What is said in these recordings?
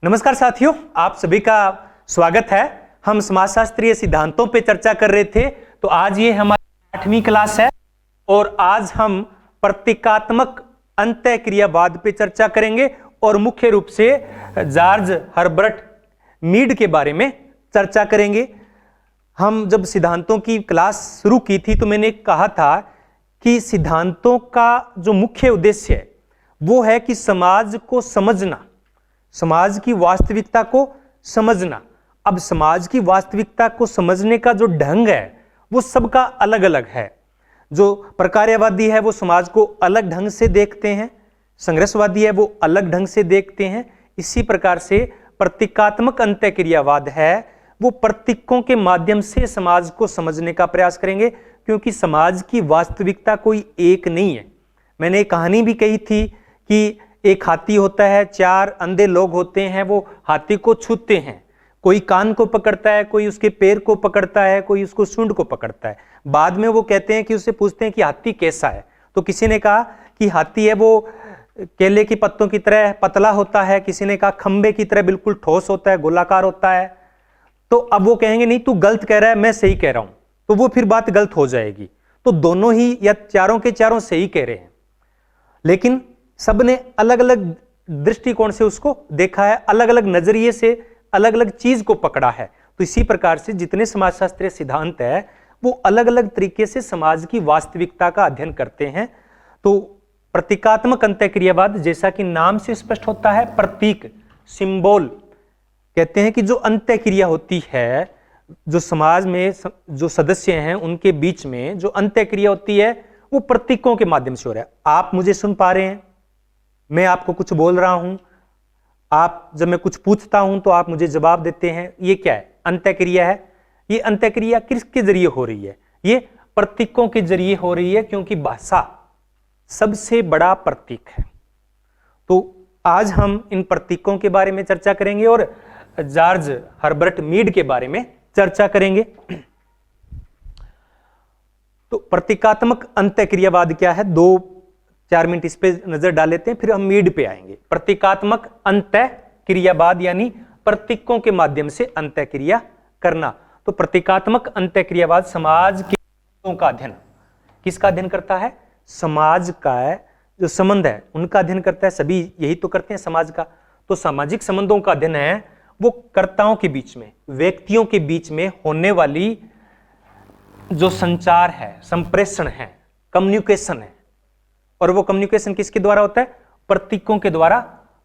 नमस्कार साथियों, आप सभी का स्वागत है। हम समाजशास्त्रीय सिद्धांतों पे चर्चा कर रहे थे, तो आज ये हमारी 8वीं क्लास है और आज हम प्रतीकात्मक अंतःक्रियावाद पे चर्चा करेंगे और मुख्य रूप से जॉर्ज हर्बर्ट मीड के बारे में चर्चा करेंगे। हम जब सिद्धांतों की क्लास शुरू की थी तो मैंने कहा था कि सिद्धांतों का जो मुख्य उद्देश्य है वो है कि समाज को समझना, समाज की वास्तविकता को समझना। अब समाज की वास्तविकता को समझने का जो ढंग है वो सबका अलग अलग है। जो प्रकार्यवादी है वो समाज को अलग ढंग से देखते हैं, संघर्षवादी है वो अलग ढंग से देखते हैं। इसी प्रकार से प्रतीकात्मक अंतःक्रियावाद है वो प्रतीकों के माध्यम से समाज को समझने का प्रयास करेंगे, क्योंकि समाज की वास्तविकता कोई एक नहीं है। मैंने एक कहानी भी कही थी कि एक हाथी होता है, 4 अंधे लोग होते हैं, वो हाथी को छूते हैं। कोई कान को पकड़ता है, कोई उसके पैर को पकड़ता है, कोई उसको सूंड को पकड़ता है। बाद में वो कहते हैं कि उससे पूछते हैं कि हाथी कैसा है, तो किसी ने कहा कि हाथी है वो केले की पत्तों की तरह पतला होता है, किसी ने कहा खंबे की तरह बिल्कुल ठोस होता है, गोलाकार होता है। तो अब वो कहेंगे नहीं तू गलत कह रहा है, मैं सही कह रहा हूं, तो वो फिर बात गलत हो जाएगी। तो दोनों ही या चारों के चारों सही कह रहे हैं, लेकिन सबने अलग अलग दृष्टिकोण से उसको देखा है, अलग अलग नजरिए से अलग अलग चीज को पकड़ा है। तो इसी प्रकार से जितने समाजशास्त्रीय सिद्धांत है वो अलग अलग तरीके से समाज की वास्तविकता का अध्ययन करते हैं। तो प्रतीकात्मक अंतःक्रियावाद, जैसा कि नाम से स्पष्ट होता है, प्रतीक, सिंबल, कहते हैं कि जो अंतःक्रिया होती है, जो समाज में जो सदस्य हैं उनके बीच में जो अंतःक्रिया होती है वो प्रतीकों के माध्यम से हो रहा है। आप मुझे सुन पा रहे हैं, मैं आपको कुछ बोल रहा हूं, आप जब मैं कुछ पूछता हूं तो आप मुझे जवाब देते हैं। ये क्या है? अंतःक्रिया है। ये अंतःक्रिया किसके जरिए हो रही है? ये प्रतीकों के जरिए हो रही है, क्योंकि भाषा सबसे बड़ा प्रतीक है। तो आज हम इन प्रतीकों के बारे में चर्चा करेंगे और जॉर्ज हर्बर्ट मीड के बारे में चर्चा करेंगे। तो प्रतीकात्मक अंतःक्रियावाद क्या है? 2-4 मिनट इस पे नजर डाल लेते हैं, फिर हम मीड पे आएंगे। प्रतीकात्मक अंतःक्रियावाद यानी प्रतीकों के माध्यम से अंतःक्रिया करना। तो प्रतीकात्मक अंतःक्रियावाद समाज के संबंधों का अध्ययन, किसका अध्ययन करता है? समाज का जो संबंध है उनका अध्ययन करता है। सभी यही तो करते हैं समाज का। तो सामाजिक संबंधों का अध्ययन है वो कर्ताओं के बीच में, व्यक्तियों के बीच में होने वाली जो संचार है, संप्रेषण है, कम्युनिकेशन है। और वो कम्युनिकेशन किसके द्वारा होता है? प्रतीकों के द्वारा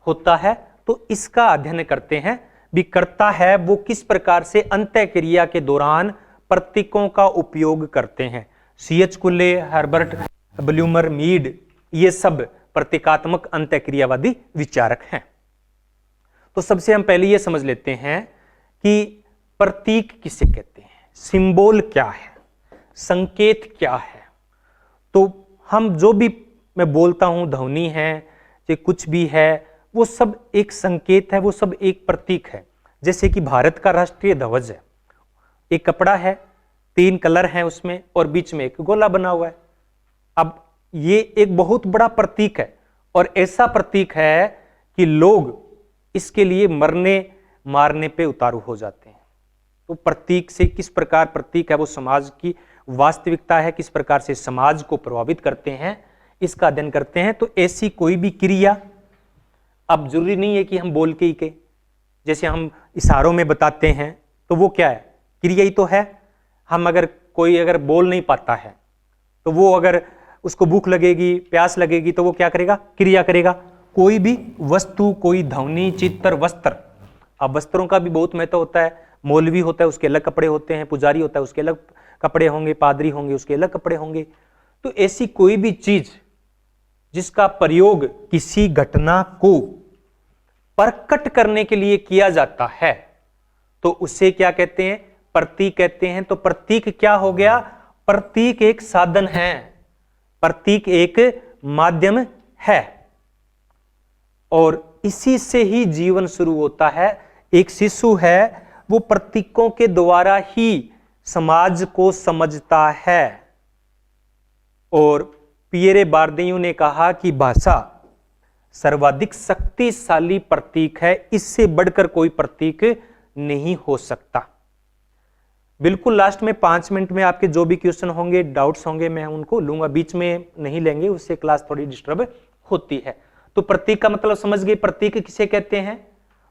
होता है। तो इसका अध्ययन करते हैं भी कर्ता है वो किस प्रकार से अंतःक्रिया के दौरान प्रतीकों का उपयोग करते हैं। C.H. कुल्ले, हर्बर्ट ब्लूमर, मीड, ये सब प्रतीकात्मक अंतःक्रियावादी विचारक हैं। तो सबसे हम पहले ये समझ लेते हैं कि प्रतीक किसे कहते हैं, सिंबल क्या है, संकेत क्या है। तो हम जो भी मैं बोलता हूं, ध्वनि है या कुछ भी है, वो सब एक संकेत है, वो सब एक प्रतीक है। जैसे कि भारत का राष्ट्रीय ध्वज है, एक कपड़ा है, 3 कलर हैं उसमें और बीच में एक गोला बना हुआ है। अब ये एक बहुत बड़ा प्रतीक है और ऐसा प्रतीक है कि लोग इसके लिए मरने मारने पे उतारू हो जाते हैं। तो प्रतीक से किस प्रकार प्रतीक है वो समाज की वास्तविकता है, किस प्रकार से समाज को प्रभावित करते हैं, इसका अध्ययन करते हैं। तो ऐसी कोई भी क्रिया, अब जरूरी नहीं है कि हम बोल के ही के, जैसे हम इशारों में बताते हैं तो वो क्या है? क्रिया ही तो है। हम अगर कोई अगर बोल नहीं पाता है तो वो अगर उसको भूख लगेगी, प्यास लगेगी, तो वो क्या करेगा? क्रिया करेगा। कोई भी वस्तु, कोई ध्वनि, चित्र, वस्त्र, अब वस्त्रों का भी बहुत महत्व होता है। मौलवी होता है उसके अलग कपड़े होते हैं, पुजारी होता है उसके अलग कपड़े होंगे, पादरी होंगे उसके अलग कपड़े होंगे। तो ऐसी कोई भी चीज जिसका प्रयोग किसी घटना को प्रकट करने के लिए किया जाता है तो उसे क्या कहते हैं? प्रतीक कहते हैं। तो प्रतीक क्या हो गया? प्रतीक एक साधन है, प्रतीक एक माध्यम है और इसी से ही जीवन शुरू होता है। एक शिशु है वो प्रतीकों के द्वारा ही समाज को समझता है। और पियरे बार्दियू ने कहा कि भाषा सर्वाधिक शक्तिशाली प्रतीक है, इससे बढ़कर कोई प्रतीक नहीं हो सकता। बिल्कुल लास्ट में 5 मिनट में आपके जो भी क्वेश्चन होंगे, डाउट्स होंगे, मैं उनको लूंगा, बीच में नहीं लेंगे, उससे क्लास थोड़ी डिस्टर्ब होती है। तो प्रतीक का मतलब समझ गए, प्रतीक किसे कहते हैं?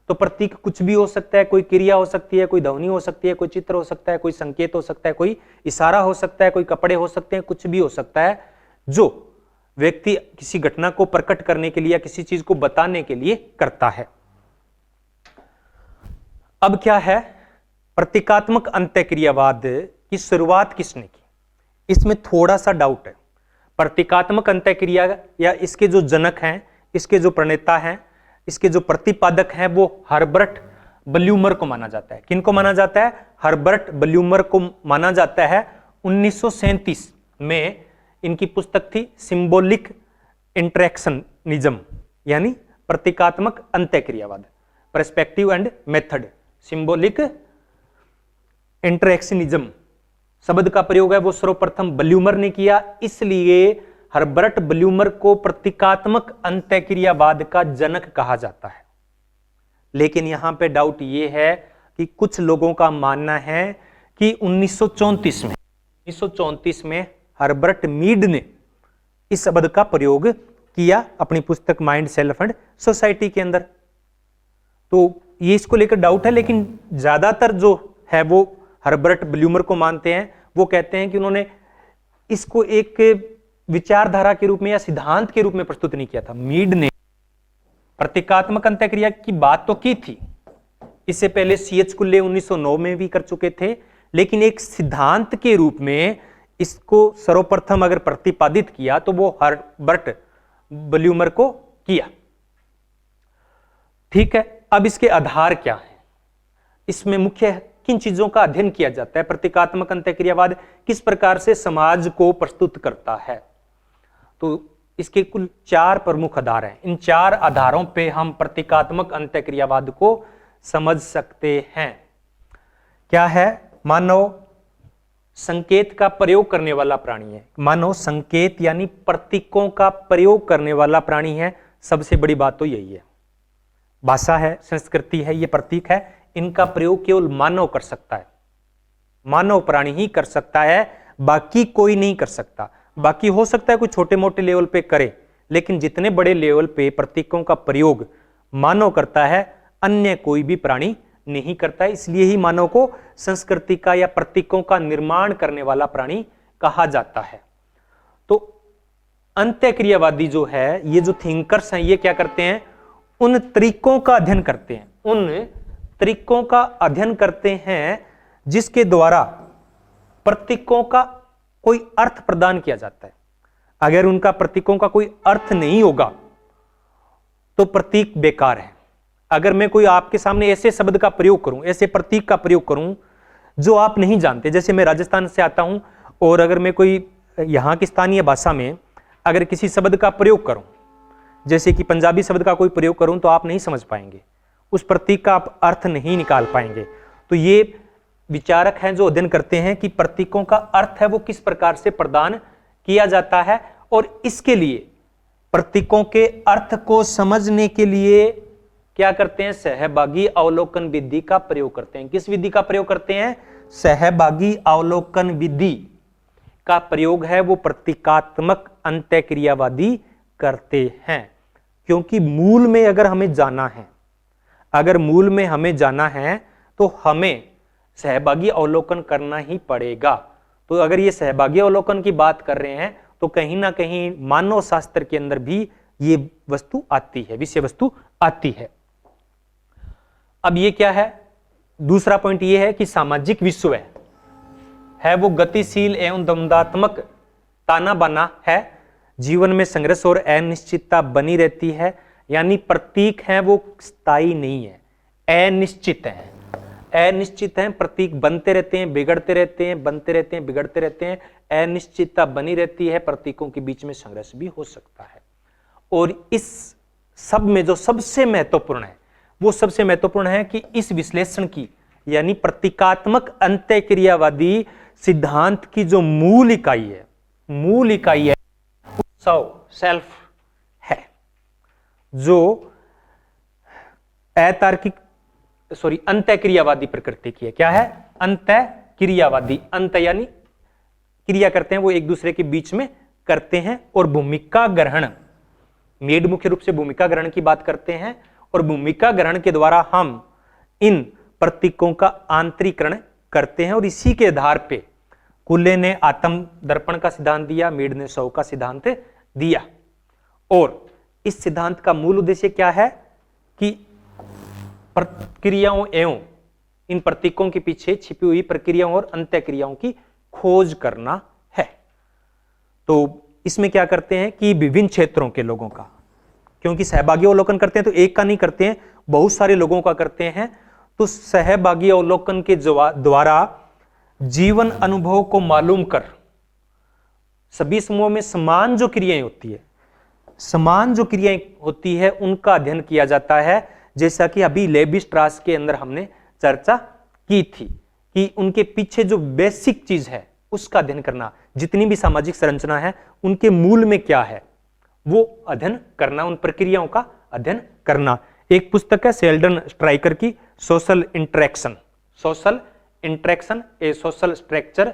तो प्रतीक कुछ भी हो सकता है, कोई क्रिया हो सकती है, कोई ध्वनि हो सकती है, कोई चित्र हो सकता है, कोई संकेत हो सकता है, कोई इशारा हो सकता है, कोई कपड़े हो सकते हैं, कुछ भी हो सकता है जो व्यक्ति किसी घटना को प्रकट करने के लिए या किसी चीज को बताने के लिए करता है। अब क्या है, प्रतीकात्मक अंतःक्रियावाद की शुरुआत किसने की? इसमें थोड़ा सा डाउट है। प्रतीकात्मक अंतःक्रिया या इसके जो जनक हैं, इसके जो प्रणेता हैं, इसके जो प्रतिपादक हैं, वो हर्बर्ट ब्ल्यूमर को माना जाता है। किनको माना जाता है? हर्बर्ट ब्ल्यूमर को माना जाता है। 1937 में इनकी पुस्तक थी सिंबॉलिक इंटरेक्शनिज्म, यानी प्रतीकात्मक अंतःक्रियावाद, perspective and method. Symbolic interactionism शब्द का प्रयोग है वो सर्वप्रथम ब्ल्यूमर ने किया, इसलिए हर्बर्ट ब्ल्यूमर को प्रतीकात्मक अंतःक्रियावाद का जनक कहा जाता है। लेकिन यहां पे डाउट ये है कि कुछ लोगों का मानना है कि 1934 में हर्बर्ट मीड ने इस शब्द का प्रयोग किया अपनी पुस्तक माइंड, सेल्फ एंड सोसाइटी के अंदर। तो ये इसको लेकर डाउट है, लेकिन ज्यादातर जो है वो हर्बर्ट ब्ल्यूमर को मानते हैं। वो कहते हैं कि उन्होंने इसको एक विचारधारा के रूप में या सिद्धांत के रूप में प्रस्तुत नहीं किया था। मीड ने प्रतीकात्मक अंतःक्रिया की बात तो की थी, इससे पहले सीएच कुल्ले 1909 में भी कर चुके थे, लेकिन एक सिद्धांत के रूप में इसको सर्वप्रथम अगर प्रतिपादित किया तो वो हर्बर्ट ब्ल्यूमर को किया। ठीक है, अब इसके आधार क्या है? इसमें मुख्य किन चीजों का अध्ययन किया जाता है? प्रतीकात्मक अंतःक्रियावाद किस प्रकार से समाज को प्रस्तुत करता है? तो इसके कुल 4 प्रमुख आधार हैं। इन 4 आधारों पे हम प्रतीकात्मक अंतःक्रियावाद को समझ सकते हैं। क्या है? मानव संकेत का प्रयोग करने वाला प्राणी है। मानव संकेत यानी प्रतीकों का प्रयोग करने वाला प्राणी है। सबसे बड़ी बात तो यही है। भाषा है, संस्कृति है, ये प्रतीक है, इनका प्रयोग केवल मानव कर सकता है। मानव प्राणी ही कर सकता है, बाकी कोई नहीं कर सकता। बाकी हो सकता है कोई छोटे मोटे लेवल पे करे, लेकिन जितने बड़े लेवल पे प्रतीकों का प्रयोग मानव करता है, अन्य कोई भी प्राणी नहीं करता है। इसलिए ही मानव को संस्कृति का या प्रतीकों का निर्माण करने वाला प्राणी कहा जाता है। तो अंतःक्रियावादी जो है, ये जो थिंकर्स हैं, ये क्या करते हैं? उन तरीकों का अध्ययन करते हैं, उन तरीकों का अध्ययन करते हैं जिसके द्वारा प्रतीकों का कोई अर्थ प्रदान किया जाता है। अगर उनका प्रतीकों का कोई अर्थ नहीं होगा तो प्रतीक बेकार है। अगर मैं कोई आपके सामने ऐसे शब्द का प्रयोग करूं, ऐसे प्रतीक का प्रयोग करूं जो आप नहीं जानते, जैसे मैं राजस्थान से आता हूं और अगर मैं कोई यहां की स्थानीय भाषा में अगर किसी शब्द का प्रयोग करूं, जैसे कि पंजाबी शब्द का कोई प्रयोग करूं, तो आप नहीं समझ पाएंगे, उस प्रतीक का आप अर्थ नहीं निकाल पाएंगे। तो ये विचारक हैं जो अध्ययन करते हैं कि प्रतीकों का अर्थ है वो किस प्रकार से प्रदान किया जाता है, और इसके लिए प्रतीकों के अर्थ को समझने के लिए क्या करते हैं? सहभागी अवलोकन विधि का प्रयोग करते हैं। किस विधि का प्रयोग करते हैं? सहभागी अवलोकन विधि का प्रयोग है वो प्रतीकात्मक अंतःक्रियावादी करते हैं। क्योंकि मूल में अगर हमें जाना है, अगर मूल में हमें जाना है तो हमें सहभागी अवलोकन करना ही पड़ेगा। तो अगर ये सहभागी अवलोकन की बात कर रहे हैं तो कहीं ना कहीं मानव शास्त्र के अंदर भी ये वस्तु आती है, विषय वस्तु आती है। अब ये क्या है? दूसरा पॉइंट ये है कि सामाजिक विश्व है वो गतिशील एवं द्वंद्वात्मक ताना बाना है। जीवन में संघर्ष और अनिश्चितता बनी रहती है, यानी प्रतीक है वो स्थायी नहीं है, अनिश्चित है। अनिश्चित है, प्रतीक बनते रहते हैं, बिगड़ते रहते हैं, बनते रहते हैं, बिगड़ते रहते हैं, अनिश्चितता बनी रहती है। प्रतीकों के बीच में संघर्ष भी हो सकता है। और इस सब में जो सबसे महत्वपूर्ण है वो सबसे महत्वपूर्ण है कि इस विश्लेषण की यानी प्रतीकात्मक अंतःक्रियावादी सिद्धांत की जो मूल इकाई है, मूल इकाई है सेल्फ है। जो अंतःक्रियावादी प्रकृति की है। क्या है? अंतःक्रियावादी। अंत यानी क्रिया करते हैं वो एक दूसरे के बीच में करते हैं। और भूमिका ग्रहण, मीड मुख्य रूप से भूमिका ग्रहण की बात करते हैं, और भूमिका ग्रहण के द्वारा हम इन प्रतीकों का आंतरीकरण करते हैं। और इसी के आधार पे कुल्ले ने आत्म दर्पण का सिद्धांत दिया, मीड ने 100 का सिद्धांत दिया। और इस सिद्धांत का मूल उद्देश्य क्या है कि प्रक्रियाओं एवं इन प्रतीकों के पीछे छिपी हुई प्रक्रियाओं और अंतःक्रियाओं की खोज करना है। तो इसमें क्या करते हैं कि विभिन्न क्षेत्रों के लोगों का, क्योंकि सहभागी अवलोकन करते हैं तो एक का नहीं करते हैं, बहुत सारे लोगों का करते हैं। तो सहभागी अवलोकन के द्वारा जीवन अनुभव को मालूम कर सभी समूहों में समान जो क्रियाएं होती है उनका अध्ययन किया जाता है। जैसा कि अभी लेवी स्ट्रास के अंदर हमने चर्चा की थी कि उनके पीछे जो बेसिक चीज है उसका अध्ययन करना, जितनी भी सामाजिक संरचना है उनके मूल में क्या है वो अध्ययन करना, उन प्रक्रियाओं का अध्ययन करना। एक पुस्तक है शेल्डन स्ट्राइकर की, सोशल इंटरेक्शन ए सोशल स्ट्रक्चर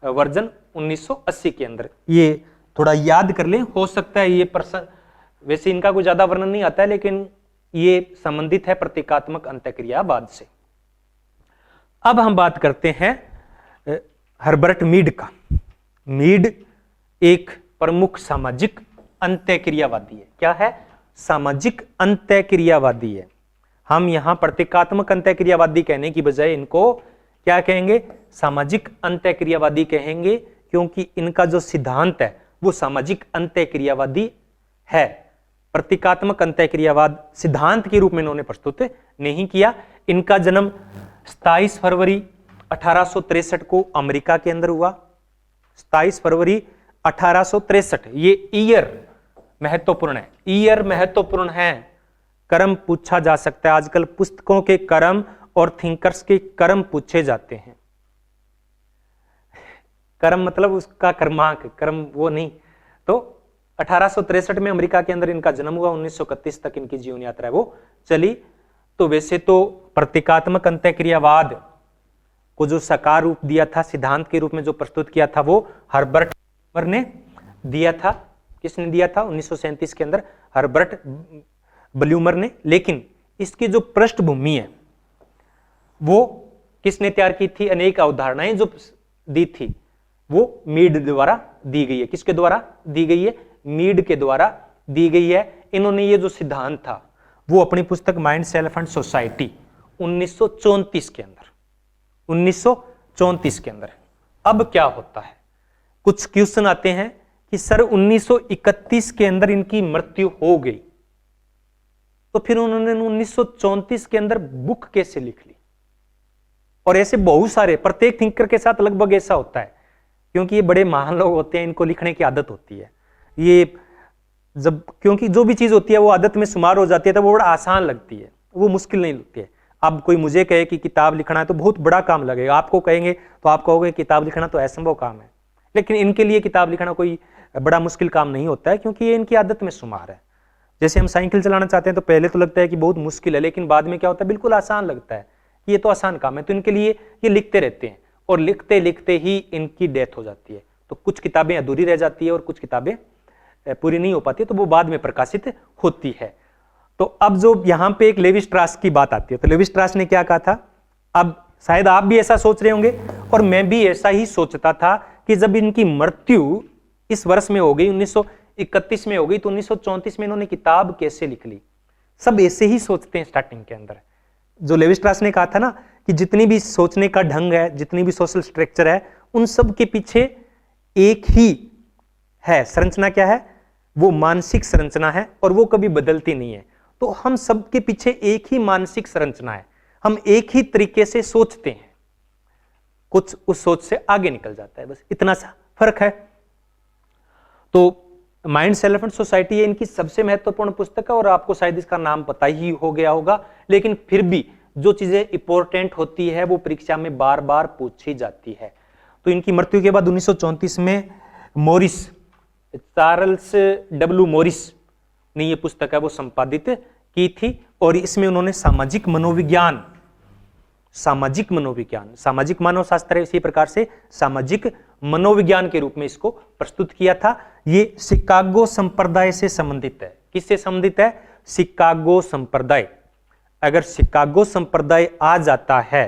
वर्जन 1980 के अंदर। ये थोड़ा याद कर लें, हो सकता है ये प्रश्न, वैसे इनका कोई ज्यादा वर्णन नहीं आता है लेकिन ये संबंधित है प्रतीकात्मक अंतःक्रियावाद से। अब हम बात करते हैं हर्बर्ट मीड का। मीड एक प्रमुख सामाजिक अंतःक्रियावादी है। क्या है? सामाजिक अंतःक्रियावादी है। हम यहां प्रतीकात्मक अंतःक्रियावादी कहने की बजाय इनको क्या कहेंगे? सामाजिक अंतःक्रियावादी कहेंगे, क्योंकि इनका जो सिद्धांत है वो सामाजिक अंतःक्रियावादी है। प्रतीकात्मक अंतःक्रियावाद सिद्धांत के रूप में इन्होंने प्रस्तुत नहीं किया। इनका जन्म 27 फरवरी 1863 को अमेरिका के अंदर हुआ। 27 फरवरी 1863। ये ईयर महत्वपूर्ण है, ईयर महत्वपूर्ण है। कर्म पूछा जा सकता है, आजकल पुस्तकों के कर्म और थिंकर्स के कर्म पूछे जाते हैं। कर्म मतलब उसका कर्मांक, कर्म वो नहीं। तो 1863 में अमेरिका के अंदर इनका जन्म हुआ, 1931 तक इनकी जीवन यात्रा है वो चली। तो वैसे तो प्रतीकात्मक अंतःक्रियावाद को जो साकार रूप दिया था, सिद्धांत के रूप में जो प्रस्तुत किया था, वो हर्बर्ट ब्लूमर ने दिया था। किसने दिया था? 1937 के अंदर हर्बर्ट ब्लूमर ने। लेकिन इसकी जो पृष्ठभूमि है वो किसने तैयार की थी? अनेक अवधारणाएं जो दी थी वो मीड द्वारा दी गई है। किसके द्वारा दी गई है? मीड के द्वारा दी गई है। इन्होंने ये जो सिद्धांत था वो अपनी पुस्तक माइंड, सेल्फ एंड सोसाइटी 1934 के अंदर, 1934 के अंदर। अब क्या होता है, कुछ क्वेश्चन आते हैं कि सर 1931 के अंदर इनकी मृत्यु हो गई, तो फिर उन्होंने 1934 के अंदर बुक कैसे लिख ली? और ऐसे बहुत सारे, प्रत्येक थिंकर के साथ लगभग ऐसा होता है, क्योंकि ये बड़े महान लोग होते हैं, इनको लिखने की आदत होती है। ये जब, क्योंकि जो भी चीज होती है वो आदत में शुमार हो जाती है तो वो बड़ा आसान लगती है, वो मुश्किल नहीं लगती है। अब कोई मुझे कहे कि किताब लिखना है तो बहुत बड़ा काम लगेगा, आपको कहेंगे तो आप कहोगे किताब लिखना तो असंभव काम है। लेकिन इनके लिए किताब लिखना कोई बड़ा मुश्किल काम नहीं होता है, क्योंकि ये इनकी आदत में शुमार है। जैसे हम साइकिल चलाना चाहते हैं तो पहले तो लगता है कि बहुत मुश्किल है, लेकिन बाद में क्या होता है, बिल्कुल आसान लगता है, ये तो आसान काम है। तो इनके लिए ये लिखते रहते हैं, और लिखते लिखते ही इनकी डेथ हो जाती है। तो कुछ किताबें अधूरी रह जाती है और कुछ किताबें पूरी नहीं हो पाती, तो वो बाद में प्रकाशित होती है। तो अब जो यहां पे एक लेवी स्ट्रास की बात आती है, तो लेवी स्ट्रास ने क्या कहा था? अब शायद आप भी ऐसा सोच रहे होंगे और मैं भी ऐसा ही सोचता था कि जब इनकी मृत्यु इस वर्ष में हो गई, 1931 में हो गई, तो 1934 में इन्होंने किताब कैसे लिख ली? सब ऐसे ही सोचते हैं स्टार्टिंग के अंदर। जो लेवी स्ट्रास ने कहा था ना कि जितनी भी सोचने का ढंग है, जितनी भी सोशल स्ट्रक्चर है, उन सब के पीछे एक ही है संरचना। क्या है वो? मानसिक संरचना है, और वो कभी बदलती नहीं है। तो हम सब के पीछे एक ही मानसिक संरचना है, हम एक ही तरीके से सोचते हैं, कुछ उस सोच से आगे निकल जाता है, बस इतना सा फर्क है। तो माइंड, सेल्फ एंड सोसाइटी इनकी सबसे महत्वपूर्ण पुस्तक है, और आपको शायद इसका नाम पता ही हो गया होगा, लेकिन फिर भी जो चीजें इंपॉर्टेंट होती है वो परीक्षा में बार बार पूछी जाती है। तो इनकी मृत्यु के बाद 1934 में मॉरिस, चार्ल्स डब्ल्यू मॉरिस ने ये पुस्तक है वो संपादित की थी। और इसमें उन्होंने सामाजिक मनोविज्ञान, सामाजिक मानव शास्त्र है, इसी प्रकार से सामाजिक मनोविज्ञान के रूप में इसको प्रस्तुत किया था। ये शिकागो संप्रदाय से संबंधित है। किससे संबंधित है? शिकागो संप्रदाय। अगर शिकागो संप्रदाय आ जाता है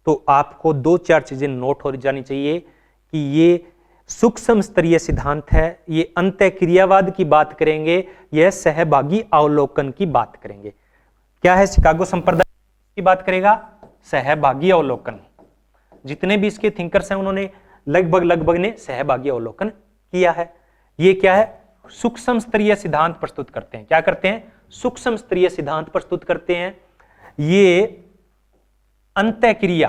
तो आपको 2-4 चीजें नोट हो जानी चाहिए कि ये सूक्ष्म स्तरीय सिद्धांत है, ये अंतःक्रियावाद की बात करेंगे, यह सहभागी अवलोकन की बात करेंगे। क्या है शिकागो संप्रदाय की बात करेगा? सहभागी अवलोकन। जितने भी इसके थिंकर्स हैं उन्होंने लगभग ने सहभागी अवलोकन किया है। ये क्या है? सूक्ष्म स्तरीय सिद्धांत प्रस्तुत करते हैं। क्या करते हैं? सूक्ष्म स्तरीय सिद्धांत प्रस्तुत करते हैं। ये अंतःक्रिया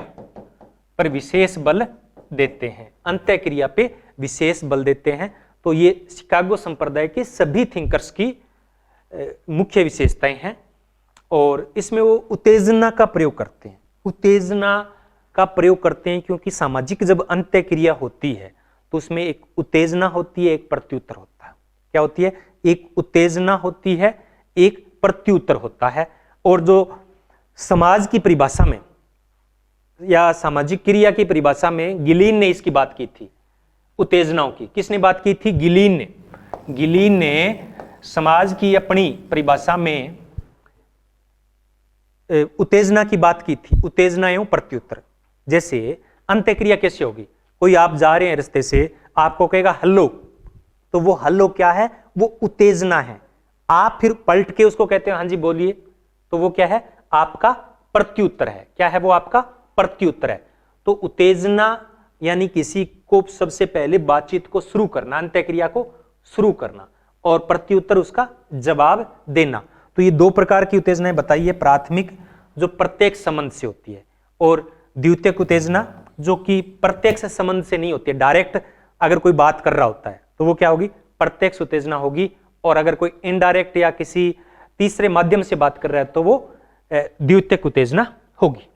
पर विशेष बल देते हैं, अंतःक्रिया पे विशेष बल देते हैं। तो ये शिकागो संप्रदाय के सभी थिंकर्स की मुख्य विशेषताएं हैं। और इसमें वो उत्तेजना का प्रयोग करते हैं, उत्तेजना का प्रयोग करते हैं, क्योंकि सामाजिक जब अंतःक्रिया होती है तो उसमें एक उत्तेजना होती है, एक प्रत्युत्तर होता है। क्या होती है? एक उत्तेजना होती है, एक प्रत्युत्तर होता है। और जो समाज की परिभाषा में या सामाजिक क्रिया की परिभाषा में गिलीन ने इसकी बात की थी, उत्तेजनाओं की। किसने बात की थी? गिलीन ने समाज की अपनी परिभाषा में उत्तेजना की बात की थी, उत्तेजना एवं प्रत्युत्तर। जैसे अंतःक्रिया कैसे होगी? कोई आप जा रहे हैं रास्ते से, आपको कहेगा हेलो, तो वो हेलो क्या है? वो उत्तेजना है। आप फिर पलट के उसको कहते हैं हाँ जी बोलिए, तो वो क्या है? आपका प्रत्युत्तर है। क्या है? वो आपका प्रत्युत्तर है। तो उत्तेजना यानी किसी को सबसे पहले बातचीत को शुरू करना, अंतःक्रिया को शुरू करना, और प्रत्युत्तर उसका जवाब देना। तो ये 2 प्रकार की उत्तेजनाएं बताई है। प्राथमिक जो प्रत्यक्ष संबंध से होती है, और द्वितीयक उत्तेजना जो कि प्रत्यक्ष संबंध से नहीं होती है। डायरेक्ट अगर कोई बात कर रहा होता है तो वो क्या होगी? प्रत्यक्ष उत्तेजना होगी। और अगर कोई इनडायरेक्ट या किसी तीसरे माध्यम से बात कर रहा है तो वो द्वितीयक उत्तेजना होगी।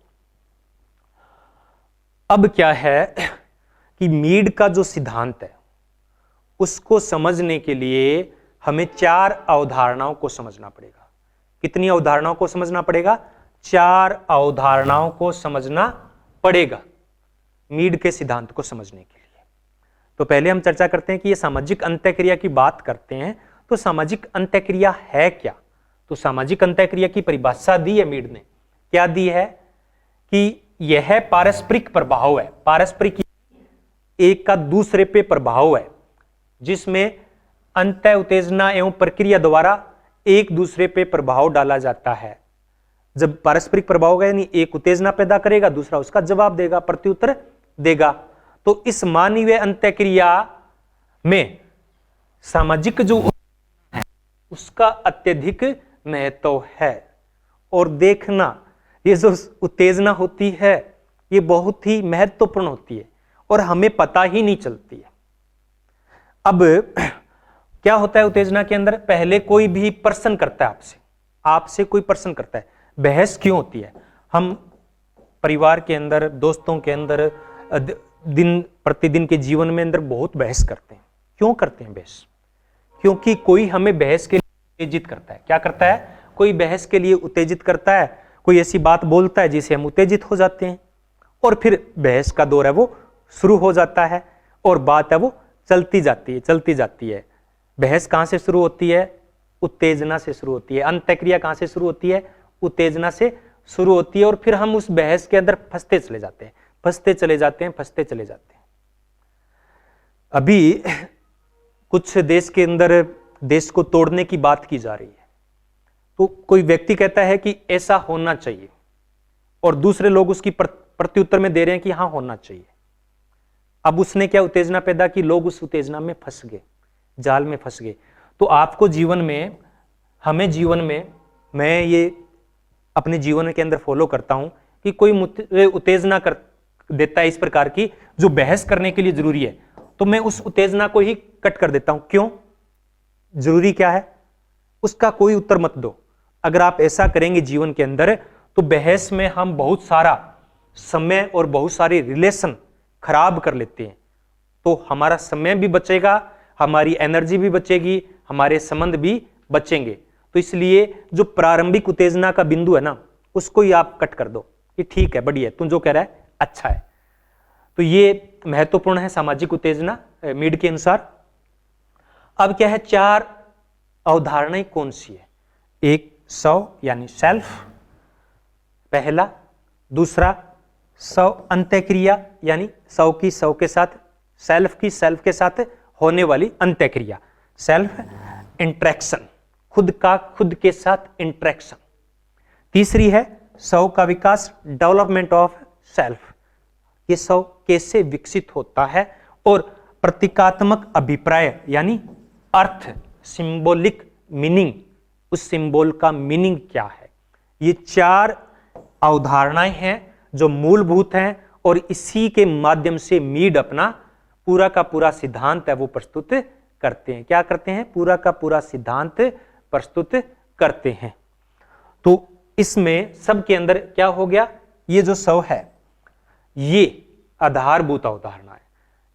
अब क्या है कि मीड का जो सिद्धांत है उसको समझने के लिए हमें 4 अवधारणाओं को समझना पड़ेगा। कितनी अवधारणाओं को समझना पड़ेगा? 4 अवधारणाओं को समझना पड़ेगा मीड के सिद्धांत को समझने के लिए। तो पहले हम चर्चा करते हैं कि ये सामाजिक अंतःक्रिया की बात करते हैं, तो सामाजिक अंतःक्रिया है क्या? तो सामाजिक अंतःक्रिया की परिभाषा दी है मीड ने। क्या दी है? कि यह पारस्परिक प्रभाव है। पारस्परिक एक का दूसरे पे प्रभाव है, जिसमें अंतः उत्तेजना एवं प्रक्रिया द्वारा एक दूसरे पे प्रभाव डाला जाता है। जब पारस्परिक प्रभाव होगा यानी एक उत्तेजना पैदा करेगा, दूसरा उसका जवाब देगा, प्रत्युत्तर देगा। तो इस मानवीय अंतःक्रिया में सामाजिक जो है उसका अत्यधिक महत्व है। और देखना, ये जो उत्तेजना होती है ये बहुत ही महत्वपूर्ण होती है और हमें पता ही नहीं चलती है। अब क्या होता है उत्तेजना के अंदर? पहले कोई भी प्रश्न करता है आपसे कोई प्रश्न करता है। बहस क्यों होती है? हम परिवार के अंदर, दोस्तों के अंदर, दिन प्रतिदिन के जीवन में अंदर बहुत बहस करते हैं। क्यों करते हैं बहस? क्योंकि कोई हमें बहस के लिए उत्तेजित करता है। क्या करता है? कोई बहस के लिए उत्तेजित करता है, कोई ऐसी बात बोलता है जिससे हम उत्तेजित हो जाते हैं, और फिर बहस का दौर है वो शुरू हो जाता है, और बात है वो चलती जाती है। बहस कहां से शुरू होती है? उत्तेजना से शुरू होती है। अंतःक्रिया कहां से शुरू होती है? उत्तेजना से शुरू होती है। और फिर हम उस बहस के अंदर फंसते चले जाते हैं। अभी कुछ देश के अंदर देश को तोड़ने की बात की जा रही है, तो कोई व्यक्ति कहता है कि ऐसा होना चाहिए, और दूसरे लोग उसकी प्रत्युत्तर में दे रहे हैं कि हाँ होना चाहिए। अब उसने क्या उत्तेजना पैदा की? लोग उस उत्तेजना में फंस गए, जाल में फंस गए। तो आपको जीवन में, हमें जीवन में, मैं ये अपने जीवन के अंदर फॉलो करता हूं कि कोई मुझे उत्तेजना कर देता है इस प्रकार की जो बहस करने के लिए जरूरी है, तो मैं उस उत्तेजना को ही कट कर देता हूं। क्यों? जरूरी क्या है उसका कोई उत्तर मत दो। अगर आप ऐसा करेंगे जीवन के अंदर तो बहस में हम बहुत सारा समय और बहुत सारे रिलेशन खराब कर लेते हैं। तो हमारा समय भी बचेगा, हमारी एनर्जी भी बचेगी, हमारे संबंध भी बचेंगे। तो इसलिए जो प्रारंभिक उत्तेजना का बिंदु है ना, उसको ही आप कट कर दो कि ठीक है, बढ़िया, तुम जो कह रहा है अच्छा है। तो ये महत्वपूर्ण है सामाजिक उत्तेजना मीड के अनुसार। अब क्या है, 4 अवधारणाएं कौन सी है? एक स्व यानी सेल्फ पहला, दूसरा स्व अंत्यक्रिया यानी स्व की स्व के साथ, सेल्फ की सेल्फ के साथ होने वाली अंत्यक्रिया, सेल्फ इंटरेक्शन, खुद का खुद के साथ इंटरेक्शन। तीसरी है स्व का विकास, डेवलपमेंट ऑफ सेल्फ, ये स्व कैसे विकसित होता है, और प्रतीकात्मक अभिप्राय यानी अर्थ, सिंबॉलिक मीनिंग, उस सिंबल का मीनिंग क्या है। ये 4 अवधारणाएं हैं जो मूलभूत हैं, और इसी के माध्यम से मीड अपना पूरा का पूरा सिद्धांत है वो प्रस्तुत करते हैं। क्या करते हैं? पूरा का पूरा सिद्धांत प्रस्तुत करते हैं। तो इसमें सबके अंदर क्या हो गया, ये जो स्व है ये आधारभूत अवधारणा है।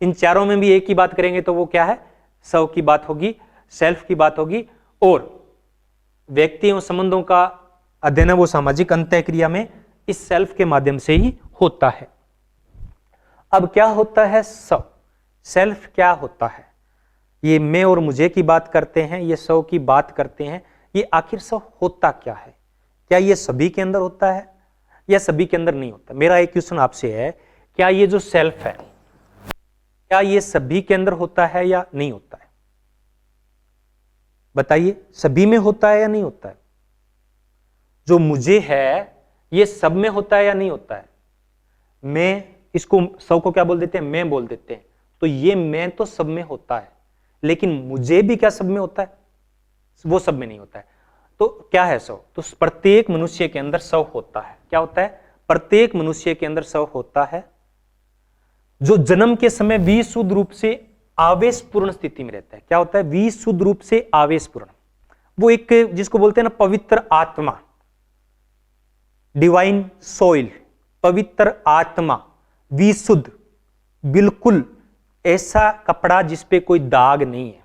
इन चारों में भी एक ही बात करेंगे तो वो क्या है, स्व की बात होगी, सेल्फ की बात होगी, और व्यक्तियों संबंधों का अध्ययन वो सामाजिक अंतःक्रिया में इस सेल्फ के माध्यम से ही होता है। अब क्या होता है स्व, सेल्फ क्या होता है? ये मैं और मुझे की बात करते हैं, ये स्व की बात करते हैं, ये आखिर स्व होता क्या है? क्या ये सभी के अंदर होता है या सभी के अंदर नहीं होता? मेरा एक क्वेश्चन आपसे है, क्या ये जो सेल्फ है क्या ये सभी के अंदर होता है या नहीं होता है? बताइए, सभी में होता है या नहीं होता है? जो मुझे है ये सब में होता है या नहीं होता है? मैं, इसको स्व को क्या बोल देते हैं? मैं बोल देते हैं। तो ये मैं तो सब में होता है, लेकिन मुझे भी क्या सब में होता है? वो सब में नहीं होता है। तो क्या है स्व? तो प्रत्येक मनुष्य के अंदर स्व होता है। क्या होता है? प्रत्येक मनुष्य के अंदर स्व होता है, जो जन्म के समय विशुद्ध रूप से आवेशपूर्ण स्थिति में रहता है। क्या होता है? विशुद्ध रूप से आवेशपूर्ण। वो एक जिसको बोलते हैं ना पवित्र आत्मा, डिवाइन सोइल, पवित्र आत्मा, विशुद्ध, बिल्कुल ऐसा कपड़ा जिसपे कोई दाग नहीं है,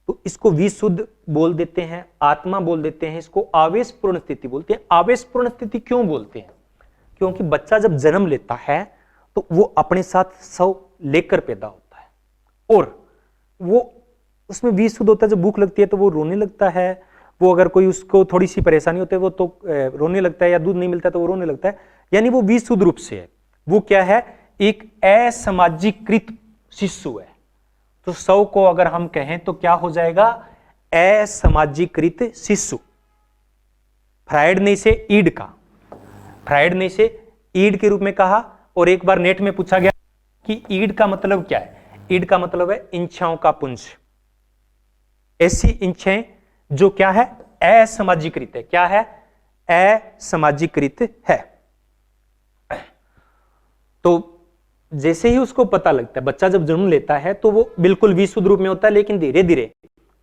तो इसको विशुद्ध बोल देते हैं, आत्मा बोल देते हैं, इसको आवेशपूर्ण स्थिति बोलते हैं। आवेशपूर्ण स्थिति क्यों बोलते हैं? क्योंकि बच्चा जब जन्म लेता है तो वो अपने साथ स्व लेकर पैदा होता है, और वो उसमें विशुद्ध होता है। जब भूख लगती है तो वो रोने लगता है, वो अगर कोई उसको थोड़ी सी परेशानी होती है वो तो रोने लगता है, या दूध नहीं मिलता तो वो रोने लगता है, यानी वो विशुद्ध रूप से है। वो क्या है? एक असामाजिकृत शिशु है। तो स्व को अगर हम कहें तो क्या हो जाएगा? असामाजिकृत शिशु। फ्रायड ने इसे ईड कहा, फ्रायड ने इसे ईड के रूप में कहा। और एक बार नेट में पूछा गया कि ईड का मतलब क्या है? ईड का मतलब है इच्छाओं का पुंज, ऐसी इच्छाएं जो क्या है? असामाजिकृत है। क्या है? असामाजिकृत है। तो जैसे ही उसको पता लगता है, बच्चा जब जन्म लेता है तो वो बिल्कुल विशुद्ध रूप में होता है, लेकिन धीरे धीरे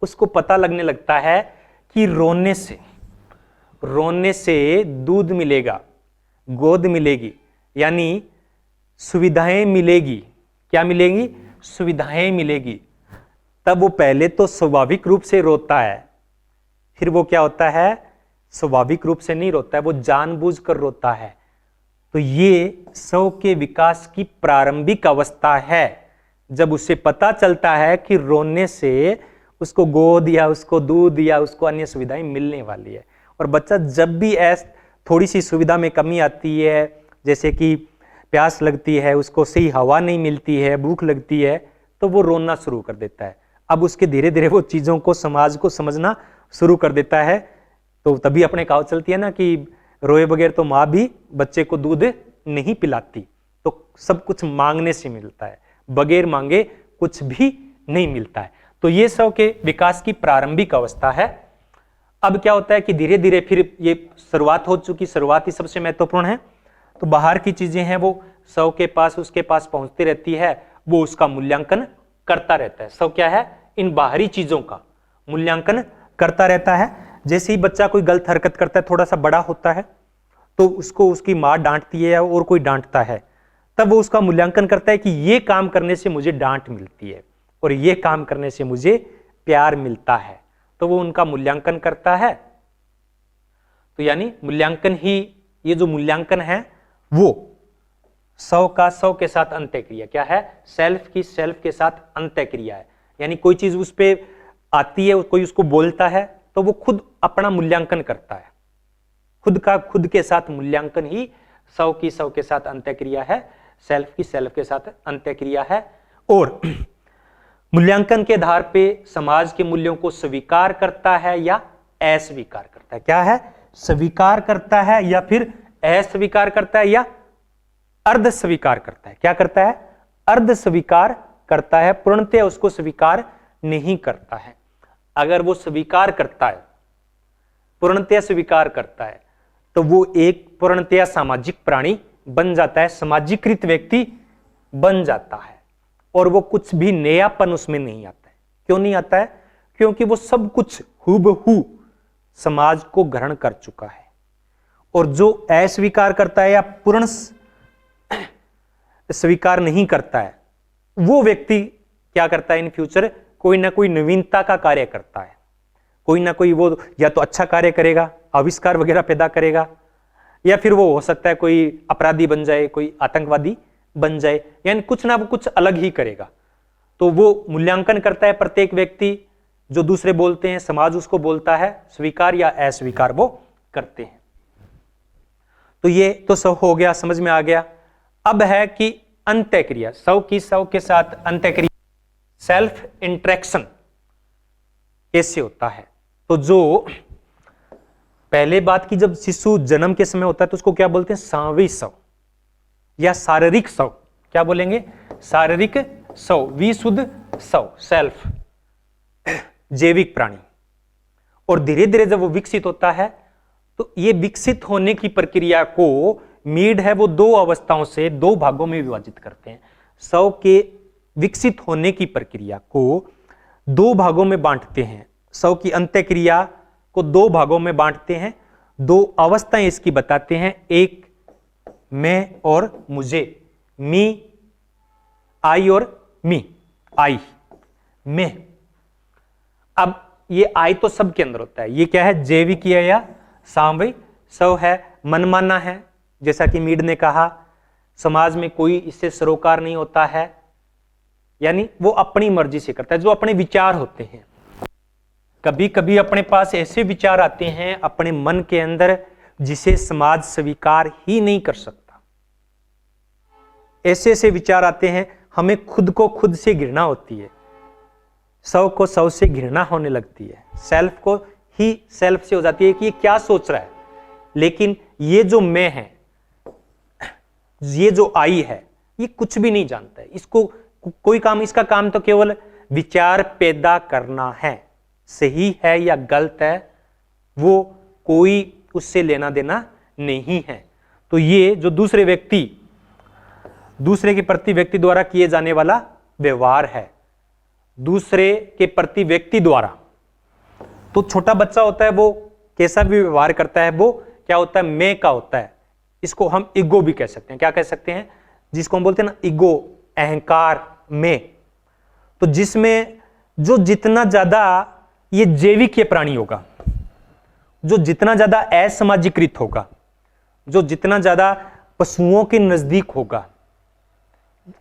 उसको पता लगने लगता है कि रोने से दूध मिलेगा, गोद मिलेगी, यानी सुविधाएं मिलेगी। क्या मिलेगी? सुविधाएं मिलेगी। तब वो पहले तो स्वाभाविक रूप से रोता है, फिर वो क्या होता है? स्वाभाविक रूप से नहीं रोता है, वो जानबूझकर रोता है। तो ये स्व के विकास की प्रारंभिक अवस्था है, जब उसे पता चलता है कि रोने से उसको गोद या उसको दूध या उसको अन्य सुविधाएं मिलने वाली है। और बच्चा जब भी थोड़ी सी सुविधा में कमी आती है, जैसे कि प्यास लगती है, उसको सही हवा नहीं मिलती है, भूख लगती है, तो वो रोना शुरू कर देता है। अब उसके धीरे धीरे वो चीज़ों को, समाज को समझना शुरू कर देता है। तो तभी अपने कहावत चलती है ना कि रोए बगैर तो माँ भी बच्चे को दूध नहीं पिलाती। तो सब कुछ मांगने से मिलता है, बगैर मांगे कुछ भी नहीं मिलता है। तो ये स्व के विकास की प्रारंभिक अवस्था है। अब क्या होता है कि धीरे धीरे फिर ये शुरुआत हो चुकी, शुरुआत ही सबसे महत्वपूर्ण है। तो बाहर की चीजें हैं वो स्व के पास, उसके पास पहुंचती रहती है, वो उसका मूल्यांकन करता रहता है। स्व क्या है? इन बाहरी चीजों का मूल्यांकन करता रहता है। जैसे ही बच्चा कोई गलत हरकत करता है, थोड़ा सा बड़ा होता है, तो उसको उसकी माँ डांटती है या और कोई डांटता है, तब वो उसका मूल्यांकन करता है कि ये काम करने से मुझे डांट मिलती है और ये काम करने से मुझे प्यार मिलता है। तो वो उनका मूल्यांकन करता है। तो यानी मूल्यांकन ही, ये जो मूल्यांकन है वो 100 का 100 के साथ अंत्य क्रिया क्या है, सेल्फ की सेल्फ के साथ अंत्य क्रिया है। यानी कोई चीज उस पे आती है, कोई उसको बोलता है, तो वो खुद अपना मूल्यांकन करता है, खुद का खुद के साथ मूल्यांकन ही 100 की 100 के साथ अंत्य क्रिया है, सेल्फ की सेल्फ के साथ अंत्य क्रिया है। और मूल्यांकन के आधार पे समाज के मूल्यों को स्वीकार करता है या अस्वीकार करता है। क्या है, स्वीकार करता है या फिर अस्वीकार करता है या अर्ध स्वीकार करता है। क्या करता है, अर्ध स्वीकार करता है, पूर्णतः उसको स्वीकार नहीं करता है। अगर वो स्वीकार करता है, पूर्णतः स्वीकार करता है, तो वो एक पूर्णतः सामाजिक प्राणी बन जाता है, समाजीकृत व्यक्ति बन जाता है, और वो कुछ भी नयापन उसमें नहीं आता है। क्यों नहीं आता है, क्योंकि वो सब कुछ हूबहू समाज को ग्रहण कर चुका है। और जो अस्वीकार करता है या पूर्ण स्वीकार नहीं करता है, वो व्यक्ति क्या करता है, इन फ्यूचर कोई ना कोई नवीनता का कार्य करता है, कोई ना कोई वो या तो अच्छा कार्य करेगा, आविष्कार वगैरह पैदा करेगा, या फिर वो हो सकता है कोई अपराधी बन जाए, कोई आतंकवादी बन जाए, यानी कुछ ना कुछ अलग ही करेगा। तो वो मूल्यांकन करता है प्रत्येक व्यक्ति, जो दूसरे बोलते हैं, समाज उसको बोलता है, स्वीकार या अस्वीकार वो करते हैं। तो ये तो सब हो गया, समझ में आ गया। अब है कि अंत्य क्रिया, 100 की 100 के साथ अंत्य क्रिया, सेल्फ इंटरेक्शन कैसे होता है। तो जो पहले बात की, जब शिशु जन्म के समय होता है तो उसको क्या बोलते हैं, सांवी 100 या शारीरिक 100। क्या बोलेंगे, शारीरिक 100, विशुद्ध 100, सेल्फ, जैविक प्राणी। और धीरे धीरे जब वो विकसित होता है, तो ये विकसित होने की प्रक्रिया को मीड है वो 2 अवस्थाओं से 2 भागों में विभाजित करते हैं। 100 के विकसित होने की प्रक्रिया को 2 भागों में बांटते हैं, 100 की अंत्य क्रिया को 2 भागों में बांटते हैं, 2 अवस्थाएं इसकी बताते हैं, एक मैं और मुझे, मी, आई और मी, आई, मैं। अब ये आई तो सबके अंदर होता है, ये क्या है, जैविक या सामयिक 100 है, मनमाना है, जैसा कि मीड ने कहा, समाज में कोई इससे सरोकार नहीं होता है, यानी वो अपनी मर्जी से करता है, जो अपने विचार होते हैं। कभी कभी अपने पास ऐसे विचार आते हैं अपने मन के अंदर जिसे समाज स्वीकार ही नहीं कर सकता। ऐसे ऐसे विचार आते हैं, हमें खुद को खुद से घृणा होती है, 100 को 100 से घृणा होने लगती है, सेल्फ को ही सेल्फ से हो जाती है कि ये क्या सोच रहा है। लेकिन ये जो मैं है, ये जो आई है, ये कुछ भी नहीं जानता है, इसको कोई काम, इसका काम तो केवल विचार पैदा करना है, सही है या गलत है वो कोई उससे लेना देना नहीं है। तो ये जो दूसरे के प्रति व्यक्ति द्वारा किए जाने वाला व्यवहार है, दूसरे के प्रति व्यक्ति द्वारा, तो छोटा बच्चा होता है वो कैसा भी व्यवहार करता है, वो क्या होता है, मैं का होता है। इसको हम ईगो भी कह सकते हैं। क्या कह सकते हैं, जिसको हम बोलते हैं ना ईगो, अहंकार, मैं। तो जिसमें जो जितना ज्यादा ये जैविक प्राणी होगा, जो जितना ज्यादा असमाजीकृत होगा, जो जितना ज्यादा पशुओं के नजदीक होगा,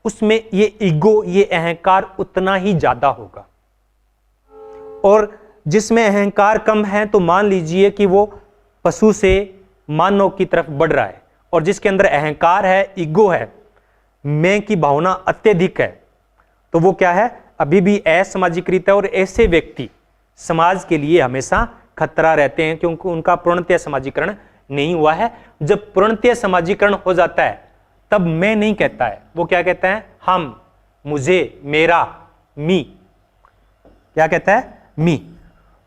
उसमें ये ईगो, ये अहंकार उतना ही ज्यादा होगा। और जिसमें अहंकार कम है तो मान लीजिए कि वो पशु से मानव की तरफ बढ़ रहा है, और जिसके अंदर अहंकार है, ईगो है, मैं की भावना अत्यधिक है, तो वो क्या है, अभी भी असमाजीकृत है। और ऐसे व्यक्ति समाज के लिए हमेशा खतरा रहते हैं, क्योंकि उनका पूर्णतः समाजीकरण नहीं हुआ है। जब पूर्णतः समाजीकरण हो जाता है तब मैं नहीं कहता है, वो क्या कहता है, हम, मुझे, मेरा, मी। क्या कहता है, मी।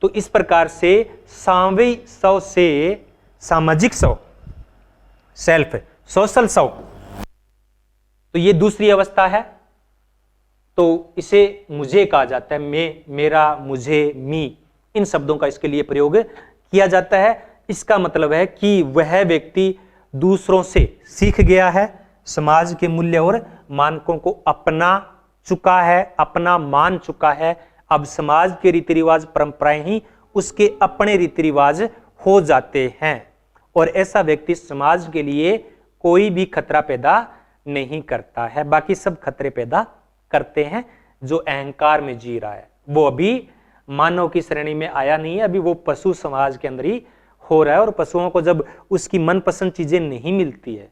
तो इस प्रकार से सामयिक 100 से सामाजिक 100, सेल्फ, सोशल 100, तो ये दूसरी अवस्था है। तो इसे मुझे कहा जाता है, मैं, मेरा, मुझे, मी, इन शब्दों का इसके लिए प्रयोग किया जाता है। इसका मतलब है कि वह व्यक्ति दूसरों से सीख गया है, समाज के मूल्य और मानकों को अपना चुका है, अपना मान चुका है। अब समाज के रीति रिवाज, परंपराएं ही उसके अपने रीति रिवाज हो जाते हैं और ऐसा व्यक्ति समाज के लिए कोई भी खतरा पैदा नहीं करता है। बाकी सब खतरे पैदा करते हैं। जो अहंकार में जी रहा है वो अभी मानव की श्रेणी में आया नहीं है, अभी वो पशु समाज के अंदर ही हो रहा है। और पशुओं को जब उसकी मनपसंद चीजें नहीं मिलती है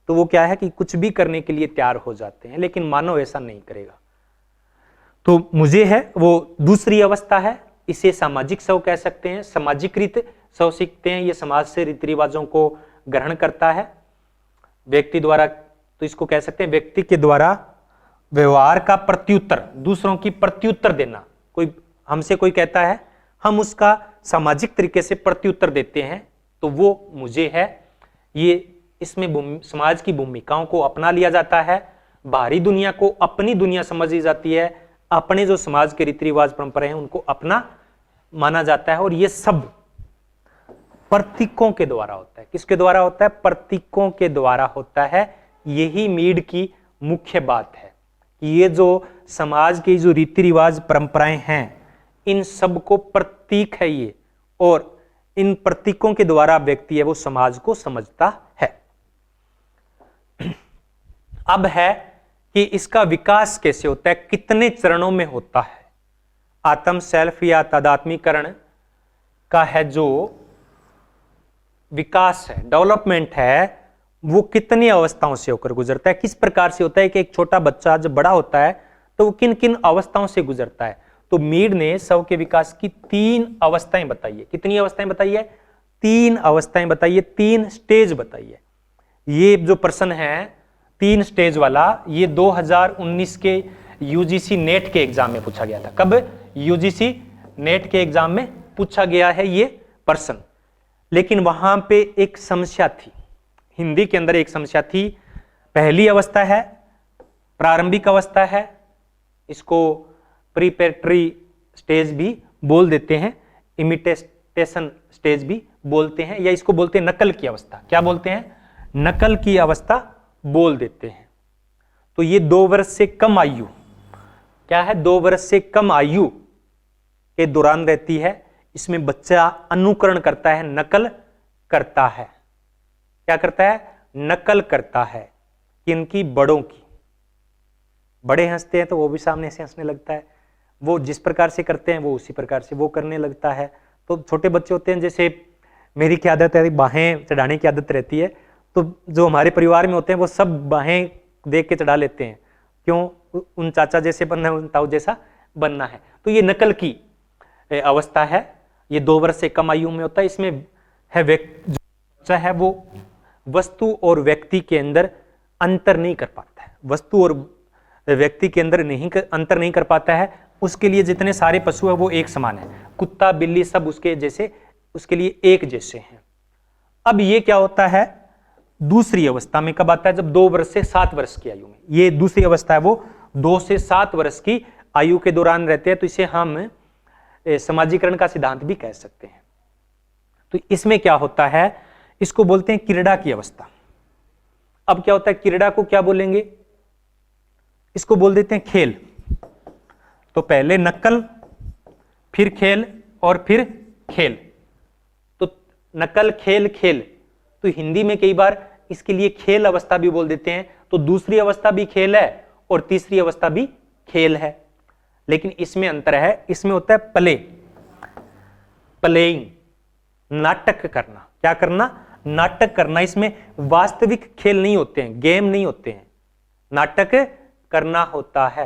तो वो क्या है कि कुछ भी करने के लिए तैयार हो जाते हैं, लेकिन मानव ऐसा नहीं करेगा। तो मुझे है वो दूसरी अवस्था है, इसे सामाजिक शव कह सकते हैं। सामाजिकृत शव सीखते हैं, ये समाज से रीति रिवाजों को ग्रहण करता है व्यक्ति द्वारा, तो इसको कह सकते हैं व्यक्ति के द्वारा व्यवहार का प्रत्युत्तर, दूसरों की प्रत्युत्तर देना। कोई हमसे कोई कहता है, हम उसका सामाजिक तरीके से प्रत्युत्तर देते हैं, तो वो मुझे है। ये इसमें समाज की भूमिकाओं को अपना लिया जाता है, बाहरी दुनिया को अपनी दुनिया समझी जाती है, अपने जो समाज के रीति रिवाज परंपराएं हैं उनको अपना माना जाता है। और ये सब प्रतीकों के द्वारा होता है। किसके द्वारा होता है? प्रतीकों के द्वारा होता है। यही मीड की मुख्य बात है कि ये जो समाज की जो रीति रिवाज परंपराएं हैं, इन सब को प्रतीक है ये, और इन प्रतीकों के द्वारा व्यक्ति है वो समाज को समझता है। अब है कि इसका विकास कैसे होता है, कितने चरणों में होता है। आत्म सेल्फ या तादात्मीकरण का है जो विकास है, डेवलपमेंट है, वो कितनी अवस्थाओं से होकर गुजरता है, किस प्रकार से होता है कि एक छोटा बच्चा जब बड़ा होता है तो वो किन किन अवस्थाओं से गुजरता है। तो मीड ने शव के विकास की 3 अवस्थाएं बताई है। कितनी अवस्थाएं बताई है? 3 अवस्थाएं बताई है, 3 स्टेज बताई है। ये जो प्रश्न है 3 स्टेज वाला, ये 2019 के यूजीसी नेट के एग्जाम में पूछा गया था। कब? यूजीसी नेट के एग्जाम में पूछा गया है ये प्रश्न। लेकिन वहां पे एक समस्या थी, हिंदी के अंदर एक समस्या थी। पहली अवस्था है, प्रारंभिक अवस्था है, इसको प्रीपेरेटरी स्टेज भी बोल देते हैं, इमिटेशन स्टेज भी बोलते हैं, या इसको बोलते हैं नकल की अवस्था। क्या बोलते हैं? नकल की अवस्था बोल देते हैं। तो ये 2 वर्ष से कम आयु, क्या है, 2 वर्ष से कम आयु के दौरान रहती है। इसमें बच्चा अनुकरण करता है, नकल करता है। क्या करता है? नकल करता है। किनकी? बड़ों की। बड़े हंसते हैं तो वो भी सामने से हंसने लगता है, वो जिस प्रकार से करते हैं वो उसी प्रकार से वो करने लगता है। तो छोटे बच्चे होते हैं, जैसे मेरी क्या आदत है, बाहें चढ़ाने की आदत रहती है, तो जो हमारे परिवार में होते हैं वो सब बाहें देख के चढ़ा लेते हैं। क्यों? उन चाचा जैसे बनना है, उन ताऊ जैसा बनना है। तो ये नकल की अवस्था है, ये 2 वर्ष से कम आयु में होता है। इसमें है जो बच्चा है वो वस्तु और व्यक्ति के अंदर अंतर नहीं कर पाता है, वस्तु और व्यक्ति के अंदर अंतर नहीं कर पाता है। उसके लिए जितने सारे पशु है वो एक समान है, कुत्ता बिल्ली सब उसके जैसे, उसके लिए एक जैसे हैं। अब ये क्या होता है दूसरी अवस्था में, कब आता है? जब 2 वर्ष से 7 वर्ष की आयु में। ये दूसरी अवस्था है, वो 2 से 7 वर्ष की आयु के दौरान रहते हैं। तो इसे हम समाजीकरण का सिद्धांत भी कह सकते हैं। तो इसमें क्या होता है, इसको बोलते हैं क्रीड़ा की अवस्था। अब क्या होता है, क्रीड़ा को क्या बोलेंगे? इसको बोल देते हैं खेल। तो पहले नकल, फिर खेल और फिर खेल। तो नकल, खेल, खेल। तो हिंदी में कई बार इसके लिए खेल अवस्था भी बोल देते हैं। तो दूसरी अवस्था भी खेल है और तीसरी अवस्था भी खेल है, लेकिन इसमें अंतर है। इसमें होता है प्ले, प्लेइंग, नाटक करना। क्या करना? नाटक करना। इसमें वास्तविक खेल नहीं होते हैं, गेम नहीं होते हैं, नाटक करना होता है।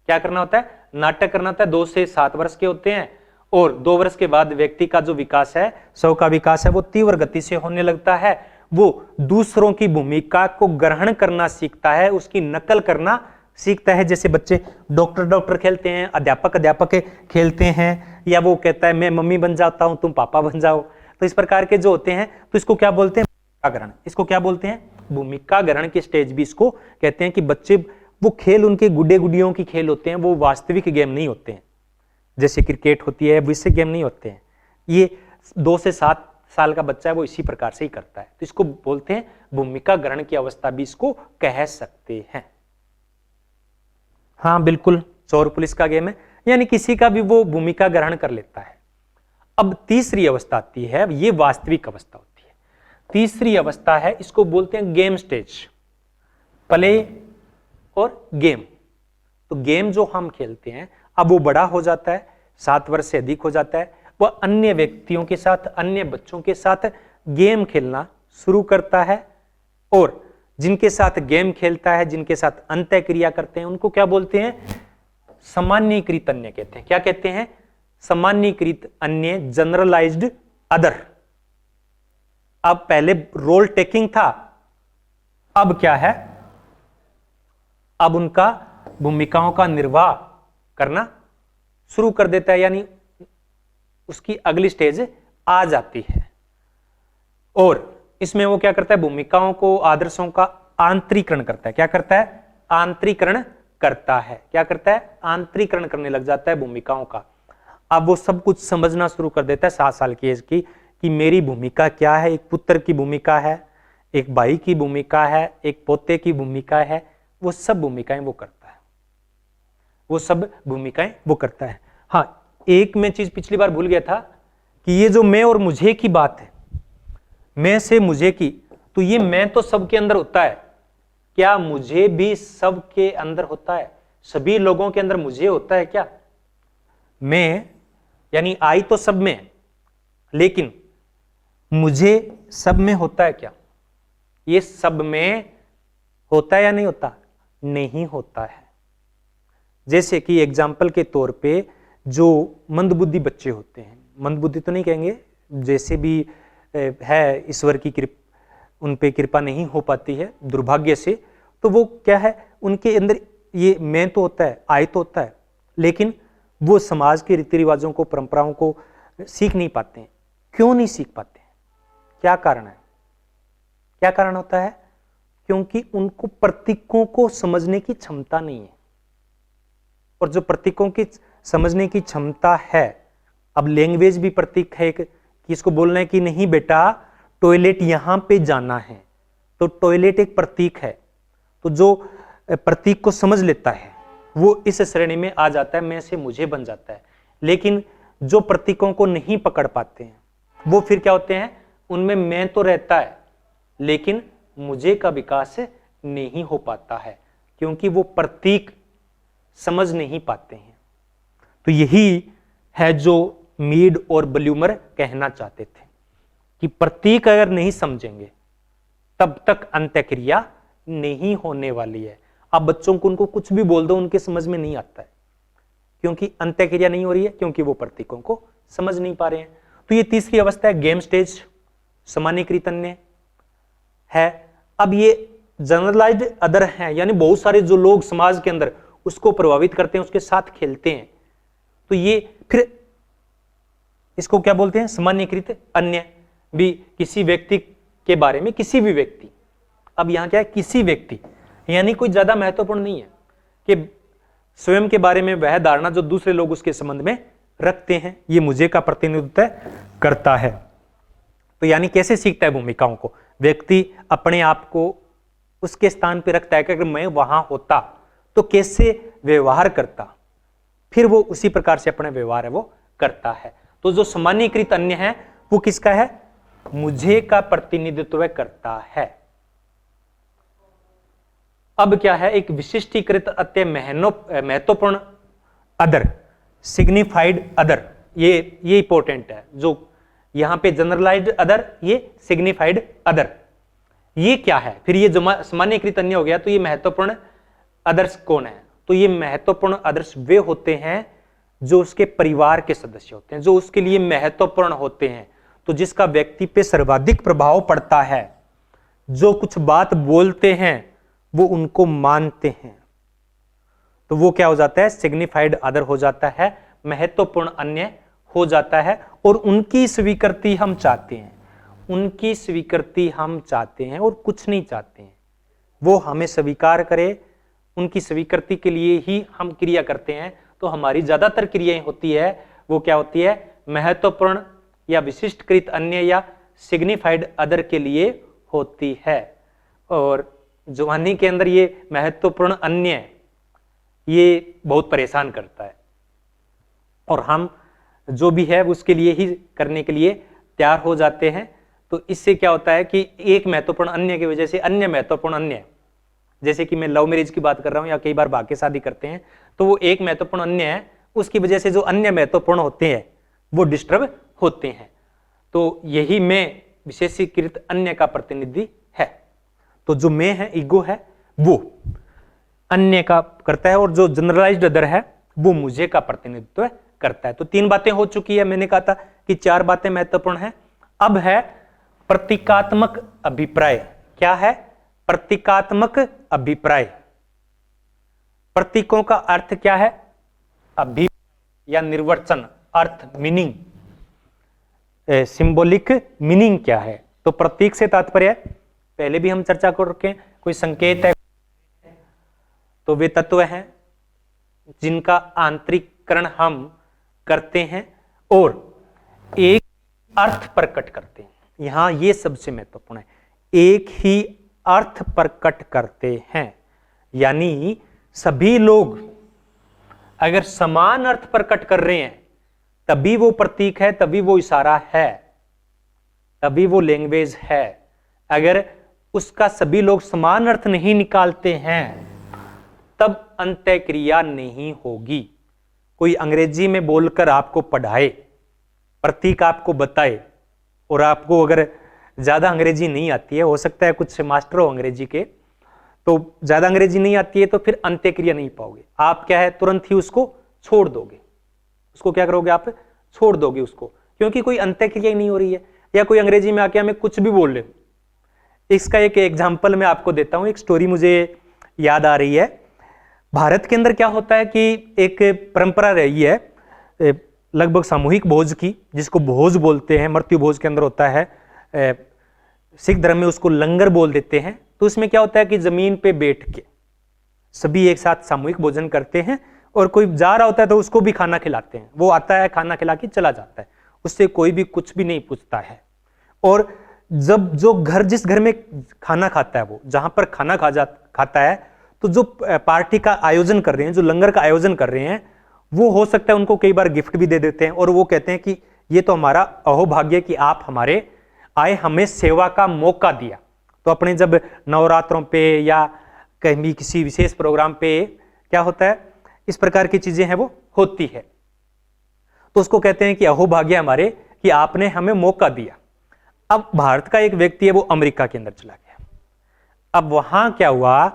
क्या करना होता है? नाटक करना होता है। 2 से 7 वर्ष के होते हैं और 2 वर्ष के बाद व्यक्ति का जो विकास है, शव का विकास है, वो तीव्र गति से होने लगता है। वो दूसरों की भूमिका को ग्रहण करना सीखता है, उसकी नकल करना सीखता है। जैसे बच्चे डॉक्टर खेलते हैं, अध्यापक खेलते हैं, या वो कहता है मैं मम्मी बन जाता हूं तुम पापा बन जाओ। तो इस प्रकार के जो होते हैं, तो इसको क्या बोलते हैं? भूमिका ग्रहण। इसको क्या बोलते हैं? भूमिका ग्रहण की स्टेज भी इसको कहते हैं कि बच्चे वो खेल उनके गुड्डे गुडियों की खेल होते हैं, वो वास्तविक गेम नहीं होते हैं। जैसे क्रिकेट होती है, वैसे गेम नहीं होते हैं। ये 2 से 7 साल का बच्चा है वो इसी प्रकार से ही करता है। तो इसको बोलते हैं भूमिका ग्रहण की अवस्था भी इसको कह सकते हैं। हाँ बिल्कुल, चोर पुलिस का गेम है, यानी किसी का भी वो भूमिका ग्रहण कर लेता है। अब तीसरी अवस्था आती है, ये वास्तविक अवस्था होती है। तीसरी अवस्था है, इसको बोलते हैं गेम स्टेज, प्ले और गेम। तो गेम जो हम खेलते हैं, अब वो बड़ा हो जाता है, 7 वर्ष से अधिक हो जाता है, वह अन्य व्यक्तियों के साथ, अन्य बच्चों के साथ गेम खेलना शुरू करता है, और जिनके साथ गेम खेलता है, जिनके साथ अंतः क्रिया करते हैं, उनको क्या बोलते हैं? सामान्यीकृत अन्य कहते हैं। क्या कहते हैं? सामान्यीकृत अन्य, जनरलाइज्ड अदर। अब पहले रोल टेकिंग था, अब क्या है? अब उनका भूमिकाओं का निर्वाह करना शुरू कर देता है, यानी उसकी अगली स्टेज आ जाती है। और इसमें वो क्या करता है? भूमिकाओं को, आदर्शों का आंतरीकरण करता है। क्या करता है? आंतरीकरण करता है। क्या करता है? आंतरीकरण करने लग जाता है भूमिकाओं का। अब वो सब कुछ समझना शुरू कर देता है 7 साल की एज की, कि मेरी भूमिका क्या है। एक पुत्र की भूमिका है, एक भाई की भूमिका है, एक पोते की भूमिका है। वो सब भूमिकाएं वो करता है, वो सब भूमिकाएं वो करता है। हाँ, एक मैं चीज पिछली बार भूल गया था कि ये जो मैं और मुझे की बात है, मैं से मुझे की, तो ये मैं तो सबके अंदर होता है, क्या मुझे भी सबके अंदर होता है? सभी लोगों के अंदर मुझे होता है क्या? मैं यानी आई तो सब में, लेकिन मुझे सब में होता है क्या? ये सब में होता है या नहीं होता? नहीं होता है। जैसे कि एग्जाम्पल के तौर पे जो मंदबुद्धि बच्चे होते हैं, मंदबुद्धि तो नहीं कहेंगे, जैसे भी है ईश्वर की कृपा, उन पे कृपा नहीं हो पाती है दुर्भाग्य से, तो वो क्या है, उनके अंदर ये मैं तो होता है, आई तो होता है, लेकिन वो समाज के रीति रिवाजों को, परंपराओं को सीख नहीं पाते हैं। क्यों नहीं सीख पाते हैं? क्या कारण है? क्या कारण होता है? क्योंकि उनको प्रतीकों को समझने की क्षमता नहीं है। और जो प्रतीकों की समझने की क्षमता है, अब लैंग्वेज भी प्रतीक है, कि इसको बोलना है कि नहीं बेटा टॉयलेट यहां पे जाना है, तो टॉयलेट एक प्रतीक है। तो जो प्रतीक को समझ लेता है वो इस श्रेणी में आ जाता है, मैं से मुझे बन जाता है। लेकिन जो प्रतीकों को नहीं पकड़ पाते हैं वो फिर क्या होते हैं? उनमें मैं तो रहता है, लेकिन मुझे का विकास नहीं हो पाता है, क्योंकि वो प्रतीक समझ नहीं पाते हैं। तो यही है जो मीड और ब्लूमर कहना चाहते थे, कि प्रतीक अगर नहीं समझेंगे तब तक अंत्यक्रिया नहीं होने वाली है। अब बच्चों को उनको कुछ भी बोल दो, उनके समझ में नहीं आता है, क्योंकि अंत्यक्रिया नहीं हो रही है, क्योंकि वो प्रतीकों को समझ नहीं पा रहे हैं। तो ये तीसरी अवस्था है, गेम स्टेज, सामान्यीकृत अन्य है। अब ये जनरलाइज्ड अदर है, यानी बहुत सारे जो लोग समाज के अंदर उसको प्रभावित करते हैं, उसके साथ खेलते हैं, तो ये फिर इसको क्या बोलते हैं? सामान्यीकृत अन्य। भी किसी व्यक्ति के बारे में, किसी भी व्यक्ति, अब यहां क्या है? किसी व्यक्ति, यानी कोई ज्यादा महत्वपूर्ण नहीं है, कि स्वयं के बारे में वह धारणा जो दूसरे लोग उसके संबंध में रखते हैं, ये मुझे का प्रतिनिधित्व करता है। तो यानी कैसे सीखता है भूमिकाओं को? व्यक्ति अपने आप को उसके स्थान पर रखता है कि अगर मैं वहां होता तो कैसे व्यवहार करता, फिर वो उसी प्रकार से अपना व्यवहार है वो करता है। तो जो सामान्यीकृत अन्य है वो किसका है? मुझे का प्रतिनिधित्व करता है। अब क्या है? एक विशिष्टीकृत अत्य महत्वपूर्ण अदर, सिग्निफाइड अदर, ये इंपॉर्टेंट है। जो यहां पे जनरलाइज्ड अदर, ये सिग्निफाइड अदर, ये क्या है? फिर ये जो सामान्यीकृत अन्य हो गया, तो ये महत्वपूर्ण अदर्श कौन है? तो ये महत्वपूर्ण आदर्श वे होते हैं जो उसके परिवार के सदस्य होते हैं, जो उसके लिए महत्वपूर्ण होते हैं, तो जिसका व्यक्ति पे सर्वाधिक प्रभाव पड़ता है, जो कुछ बात बोलते हैं वो उनको मानते हैं, तो वो क्या हो जाता है? सिग्निफाइड अदर हो जाता है, महत्वपूर्ण अन्य हो जाता है। और उनकी स्वीकृति हम चाहते हैं, उनकी स्वीकृति हम चाहते हैं और कुछ नहीं चाहते हैं, वो हमें स्वीकार करे, उनकी स्वीकृति के लिए ही हम क्रिया करते हैं। तो हमारी ज्यादातर क्रियाएं होती है वो क्या होती है? महत्वपूर्ण या विशिष्टकृत अन्य या सिग्निफाइड अदर के लिए होती है। और जवानी के अंदर ये महत्वपूर्ण अन्य ये बहुत परेशान करता है, और हम जो भी है उसके लिए ही करने के लिए तैयार हो जाते हैं। तो इससे क्या होता है कि एक महत्वपूर्ण अन्य की वजह से अन्य महत्वपूर्ण अन्य, जैसे कि मैं लव मैरिज की बात कर रहा हूं या कई बार भाग्य शादी करते हैं, तो वो एक महत्वपूर्ण अन्य है, उसकी वजह से जो अन्य महत्वपूर्ण होते हैं वो डिस्टर्ब होते हैं। तो यही मैं विशेषीकृत अन्य का प्रतिनिधि है। तो जो मैं है, ईगो है, वो अन्य का करता है, और जो जनरलाइज्ड अदर है वो मुझे का प्रतिनिधित्व करता है। तो 3 बातें हो चुकी है। मैंने कहा था कि 4 बातें महत्वपूर्ण है। अब है प्रतीकात्मक अभिप्राय। क्या है? प्रतीकात्मक अभिप्राय। प्रतीकों का अर्थ क्या है? अभि या निर्वचन अर्थ, मीनिंग, सिंबॉलिक मीनिंग क्या है? तो प्रतीक से तात्पर्य, पहले भी हम चर्चा कर रखे हैं, कोई संकेत है तो वे तत्व हैं जिनका आंतरिकरण हम करते हैं और एक अर्थ प्रकट करते हैं। यहां यह सबसे महत्वपूर्ण है, एक ही अर्थ प्रकट करते हैं। यानी सभी लोग अगर समान अर्थ प्रकट कर रहे हैं तभी वो प्रतीक है, तभी वो इशारा है, तभी वो लैंग्वेज है। अगर उसका सभी लोग समान अर्थ नहीं निकालते हैं तब अंत्यक्रिया नहीं होगी। कोई अंग्रेजी में बोलकर आपको पढ़ाए, प्रतीक आपको बताए, और आपको अगर ज्यादा अंग्रेजी नहीं आती है, हो सकता है कुछ मास्टर हो अंग्रेजी के, तो ज्यादा अंग्रेजी नहीं आती है, तो फिर अंत्यक्रिया नहीं पाओगे। आप क्या है, तुरंत ही उसको छोड़ दोगे। उसको क्या करोगे? आप छोड़ दोगे उसको, क्योंकि कोई अंत्यक्रिया ही नहीं हो रही है। या कोई अंग्रेजी में आके हमें कुछ भी बोल ले। इसका एक एग्जाम्पल मैं आपको देता हूं, एक स्टोरी मुझे याद आ रही है। भारत के अंदर क्या होता है कि एक परंपरा रही है लगभग सामूहिक भोज की, जिसको भोज बोलते हैं, मृत्यु भोज के अंदर होता है। सिख धर्म में उसको लंगर बोल देते हैं। तो उसमें क्या होता है कि जमीन पे बैठ के सभी एक साथ सामूहिक भोजन करते हैं, और कोई जा रहा होता है तो उसको भी खाना खिलाते हैं। वो आता है, खाना खिला के चला जाता है, उससे कोई भी कुछ भी नहीं पूछता है। और जब जो घर, जिस घर में खाना खाता है, वो जहां पर खाना खाता है, तो जो पार्टी का आयोजन कर रहे हैं, जो लंगर का आयोजन कर रहे हैं, वो हो सकता है उनको कई बार गिफ्ट भी दे देते हैं, और वो कहते हैं कि ये तो हमारा अहोभाग्य कि आप हमारे आए, हमें सेवा का मौका दिया। तो अपने जब नवरात्रों पे या कहीं भी किसी विशेष प्रोग्राम पे क्या होता है, इस प्रकार की चीजें हैं वो होती है, तो उसको कहते हैं कि अहोभाग्य हमारे कि आपने हमें मौका दिया। अब भारत का एक व्यक्ति है, वो अमेरिका के अंदर चला गया। अब वहां क्या हुआ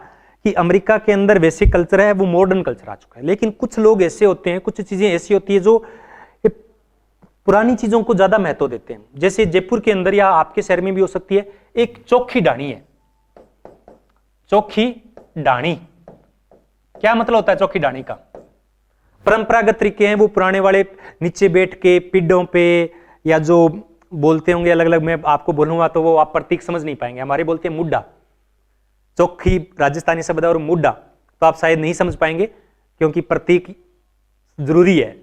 कि अमेरिका के अंदर वैसे कल्चर है, वो मॉडर्न कल्चर आ चुका है, लेकिन कुछ लोग ऐसे होते हैं, कुछ चीजें ऐसी होती है जो पुरानी चीजों को ज्यादा महत्व देते हैं। जैसे जयपुर के अंदर या आपके शहर में भी हो सकती है, एक चोखी डाणी है। चोखी डाणी क्या मतलब होता है? चोखी डाणी का परंपरागत तरीके हैं, वो पुराने वाले नीचे बैठ के पीढ़ों पे, या जो बोलते होंगे अलग अलग, मैं आपको बोलूंगा तो वो आप प्रतीक समझ नहीं पाएंगे। हमारे बोलते हैं मुड्डा, चोखी राजस्थानी शब्द है, और मुड्डा तो आप शायद नहीं समझ पाएंगे, क्योंकि प्रतीक जरूरी है,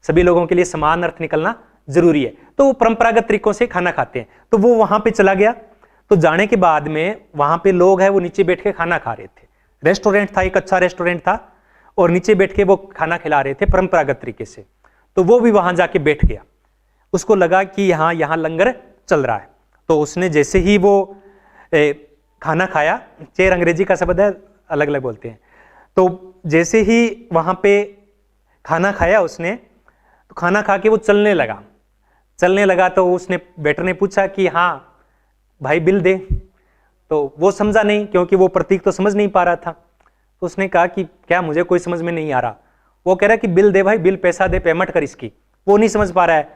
सभी लोगों के लिए समान अर्थ निकलना जरूरी है। तो वो परंपरागत तरीकों से खाना खाते हैं। तो वो वहां पे चला गया, तो जाने के बाद में वहां पे लोग हैं, वो नीचे बैठ के खाना खा रहे थे। रेस्टोरेंट था, एक अच्छा रेस्टोरेंट था, और नीचे बैठ के वो खाना खिला रहे थे परंपरागत तरीके से। तो वो भी वहां जाके बैठ गया, उसको लगा कि यहाँ लंगर चल रहा है। तो उसने जैसे ही वो खाना खाया, चेयर अंग्रेजी का शब्द है, अलग अलग बोलते हैं, तो जैसे ही वहां पे खाना खाया उसने, तो खाना खा के वो चलने लगा। तो उसने वेटर ने पूछा कि हाँ भाई बिल दे, तो वो समझा नहीं, क्योंकि वो प्रतीक तो समझ नहीं पा रहा था। तो उसने कहा कि क्या, मुझे कोई समझ में नहीं आ रहा। वो कह रहा है कि बिल दे भाई, बिल, पैसा दे, पेमेंट कर इसकी। वो नहीं समझ पा रहा है।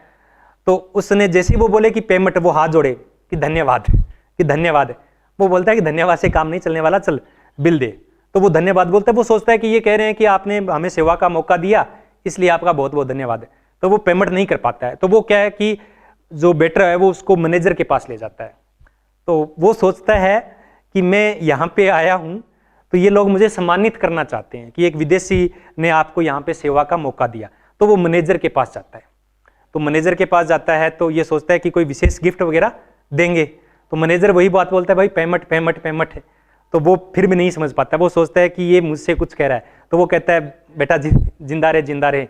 तो उसने जैसे ही वो बोले कि पेमेंट, वो हाथ जोड़े कि धन्यवाद। वो बोलता है कि धन्यवाद से काम नहीं चलने वाला, चल बिल दे। तो वो धन्यवाद बोलता है। वो सोचता है कि ये कह रहे हैं कि आपने हमें सेवा का मौका दिया, इसलिए आपका बहुत बहुत धन्यवाद है। तो वो पेमेंट नहीं कर पाता है। तो वो क्या है कि जो वेटर है वो उसको मैनेजर के पास ले जाता है। तो वो सोचता है कि मैं यहाँ पे आया हूँ तो ये लोग मुझे सम्मानित करना चाहते हैं कि एक विदेशी ने आपको यहाँ पे सेवा का मौका दिया। तो वो मैनेजर के पास जाता है। तो मैनेजर के पास जाता है तो ये सोचता है कि कोई विशेष गिफ्ट वगैरह देंगे। तो मैनेजर वही बात बोलता है, भाई पेमेंट है। तो वो फिर भी नहीं समझ पाता, वो सोचता है कि ये मुझसे कुछ कह रहा है। तो वो कहता है बेटा जिंदा रहे।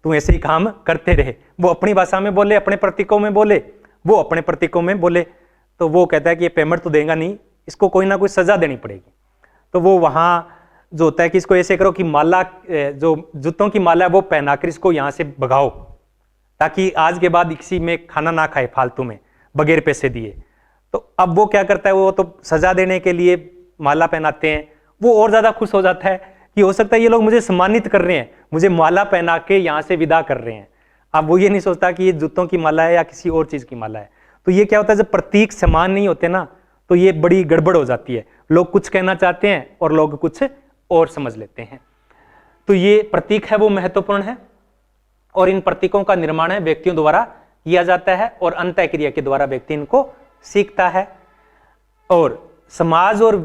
तू ऐसे ही काम करते रहे। वो अपनी भाषा में बोले, अपने प्रतीकों में बोले, वो अपने प्रतीकों में बोले, तो वो कहता है कि ये पेमेंट तो देगा नहीं, इसको कोई ना कोई सजा देनी पड़ेगी। तो वो वहां जो होता है कि इसको ऐसे करो कि माला, जो जूतों की माला है वो पहनाकर इसको यहां से भगाओ, ताकि आज के बाद किसी में खाना ना खाए फालतू में बगैर पैसे दिए। तो अब वो क्या करता है, वो तो सजा देने के लिए माला पहनाते हैं। वो और ज्यादा खुश हो जाता है कि हो सकता है ये लोग मुझे सम्मानित कर रहे हैं, मुझे माला पहना के यहां से विदा कर रहे हैं। अब वो ये नहीं सोचता कि ये जूतों की माला है या किसी और चीज की माला है। तो ये क्या होता है, जब प्रतीक समान नहीं होते ना, तो ये बड़ी गड़बड़ हो जाती है। लोग कुछ कहना चाहते हैं और लोग कुछ और समझ लेते हैं। तो ये प्रतीक है वो महत्वपूर्ण है, और इन प्रतीकों का निर्माण है व्यक्तियों द्वारा किया जाता है, और अंतः क्रिया के द्वारा व्यक्ति इनको सीखता है। और समाज और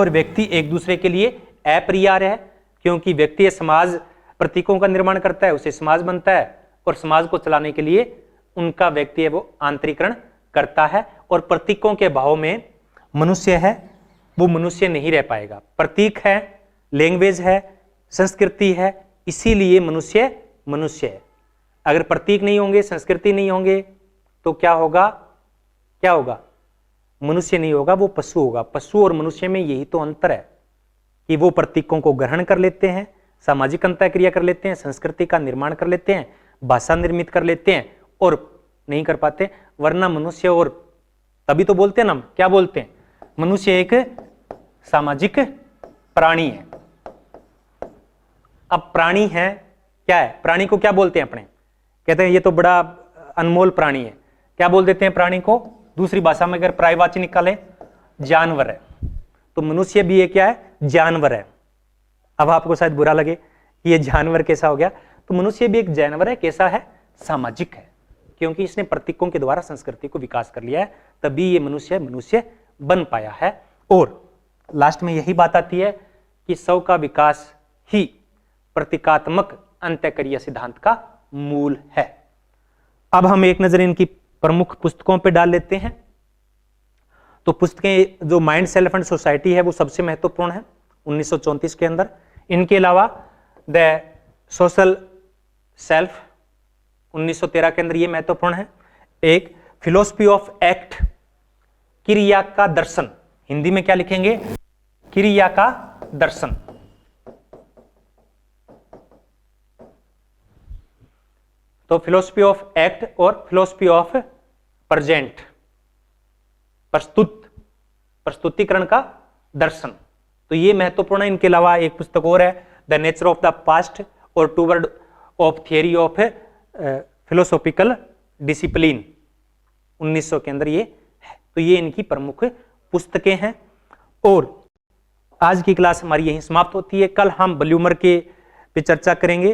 व्यक्ति एक दूसरे के लिए अपरिहार्य है, क्योंकि व्यक्ति समाज प्रतीकों का निर्माण करता है, उसे समाज बनता है, और समाज को चलाने के लिए उनका व्यक्ति है वो आंतरिकरण करता है। और प्रतीकों के भाव में मनुष्य है वो मनुष्य नहीं रह पाएगा। प्रतीक है, लैंग्वेज है, संस्कृति है, इसीलिए मनुष्य मनुष्य है। अगर प्रतीक नहीं होंगे, संस्कृति नहीं होंगे, तो क्या होगा, मनुष्य नहीं होगा, वो पशु होगा। पशु और मनुष्य में यही तो अंतर है कि वो प्रतीकों को ग्रहण कर लेते हैं, सामाजिक अंतःक्रिया कर लेते हैं, संस्कृति का निर्माण कर लेते हैं, भाषा निर्मित कर लेते हैं, और नहीं कर पाते। वरना मनुष्य, और तभी तो बोलते हैं ना, क्या बोलते हैं, मनुष्य एक सामाजिक प्राणी है। अब प्राणी है क्या है, प्राणी को क्या बोलते हैं अपने, कहते हैं ये तो बड़ा अनमोल प्राणी है। क्या बोल देते हैं प्राणी को, दूसरी भाषा में अगर पर्यायवाची निकालें, जानवर है। तो मनुष्य भी ये क्या है, जानवर है। अब आपको शायद बुरा लगे कि ये जानवर कैसा हो गया, तो मनुष्य भी एक जानवर है। कैसा है, सामाजिक है, क्योंकि इसने प्रतीकों के द्वारा संस्कृति को विकास कर लिया है, तभी ये मनुष्य बन पाया है। और लास्ट में यही बात आती है कि सब का विकास ही प्रतीकात्मक अंतःक्रिया सिद्धांत का मूल है। अब हम एक नजर इनकी प्रमुख पुस्तकों पर डाल लेते हैं। तो पुस्तकें जो माइंड सेल्फ एंड सोसाइटी है वो सबसे महत्वपूर्ण है 1934 के अंदर। इनके अलावा द सोशल सेल्फ 1913 के अंदर ये महत्वपूर्ण है। एक फिलोसफी ऑफ एक्ट, क्रिया का दर्शन, हिंदी में क्या लिखेंगे, क्रिया का दर्शन। तो फिलोसफी ऑफ एक्ट और फिलोसफी ऑफ प्रेजेंट, प्रस्तुतिकरण का दर्शन, तो ये महत्वपूर्ण है। इनके अलावा एक पुस्तक और है, the nature of the past और toward of theory of philosophical discipline 1900 के अंदर ये है। तो ये इनकी प्रमुख पुस्तकें हैं। और आज की क्लास हमारी यहीं समाप्त होती है। कल हम ब्लूमर के पे चर्चा करेंगे।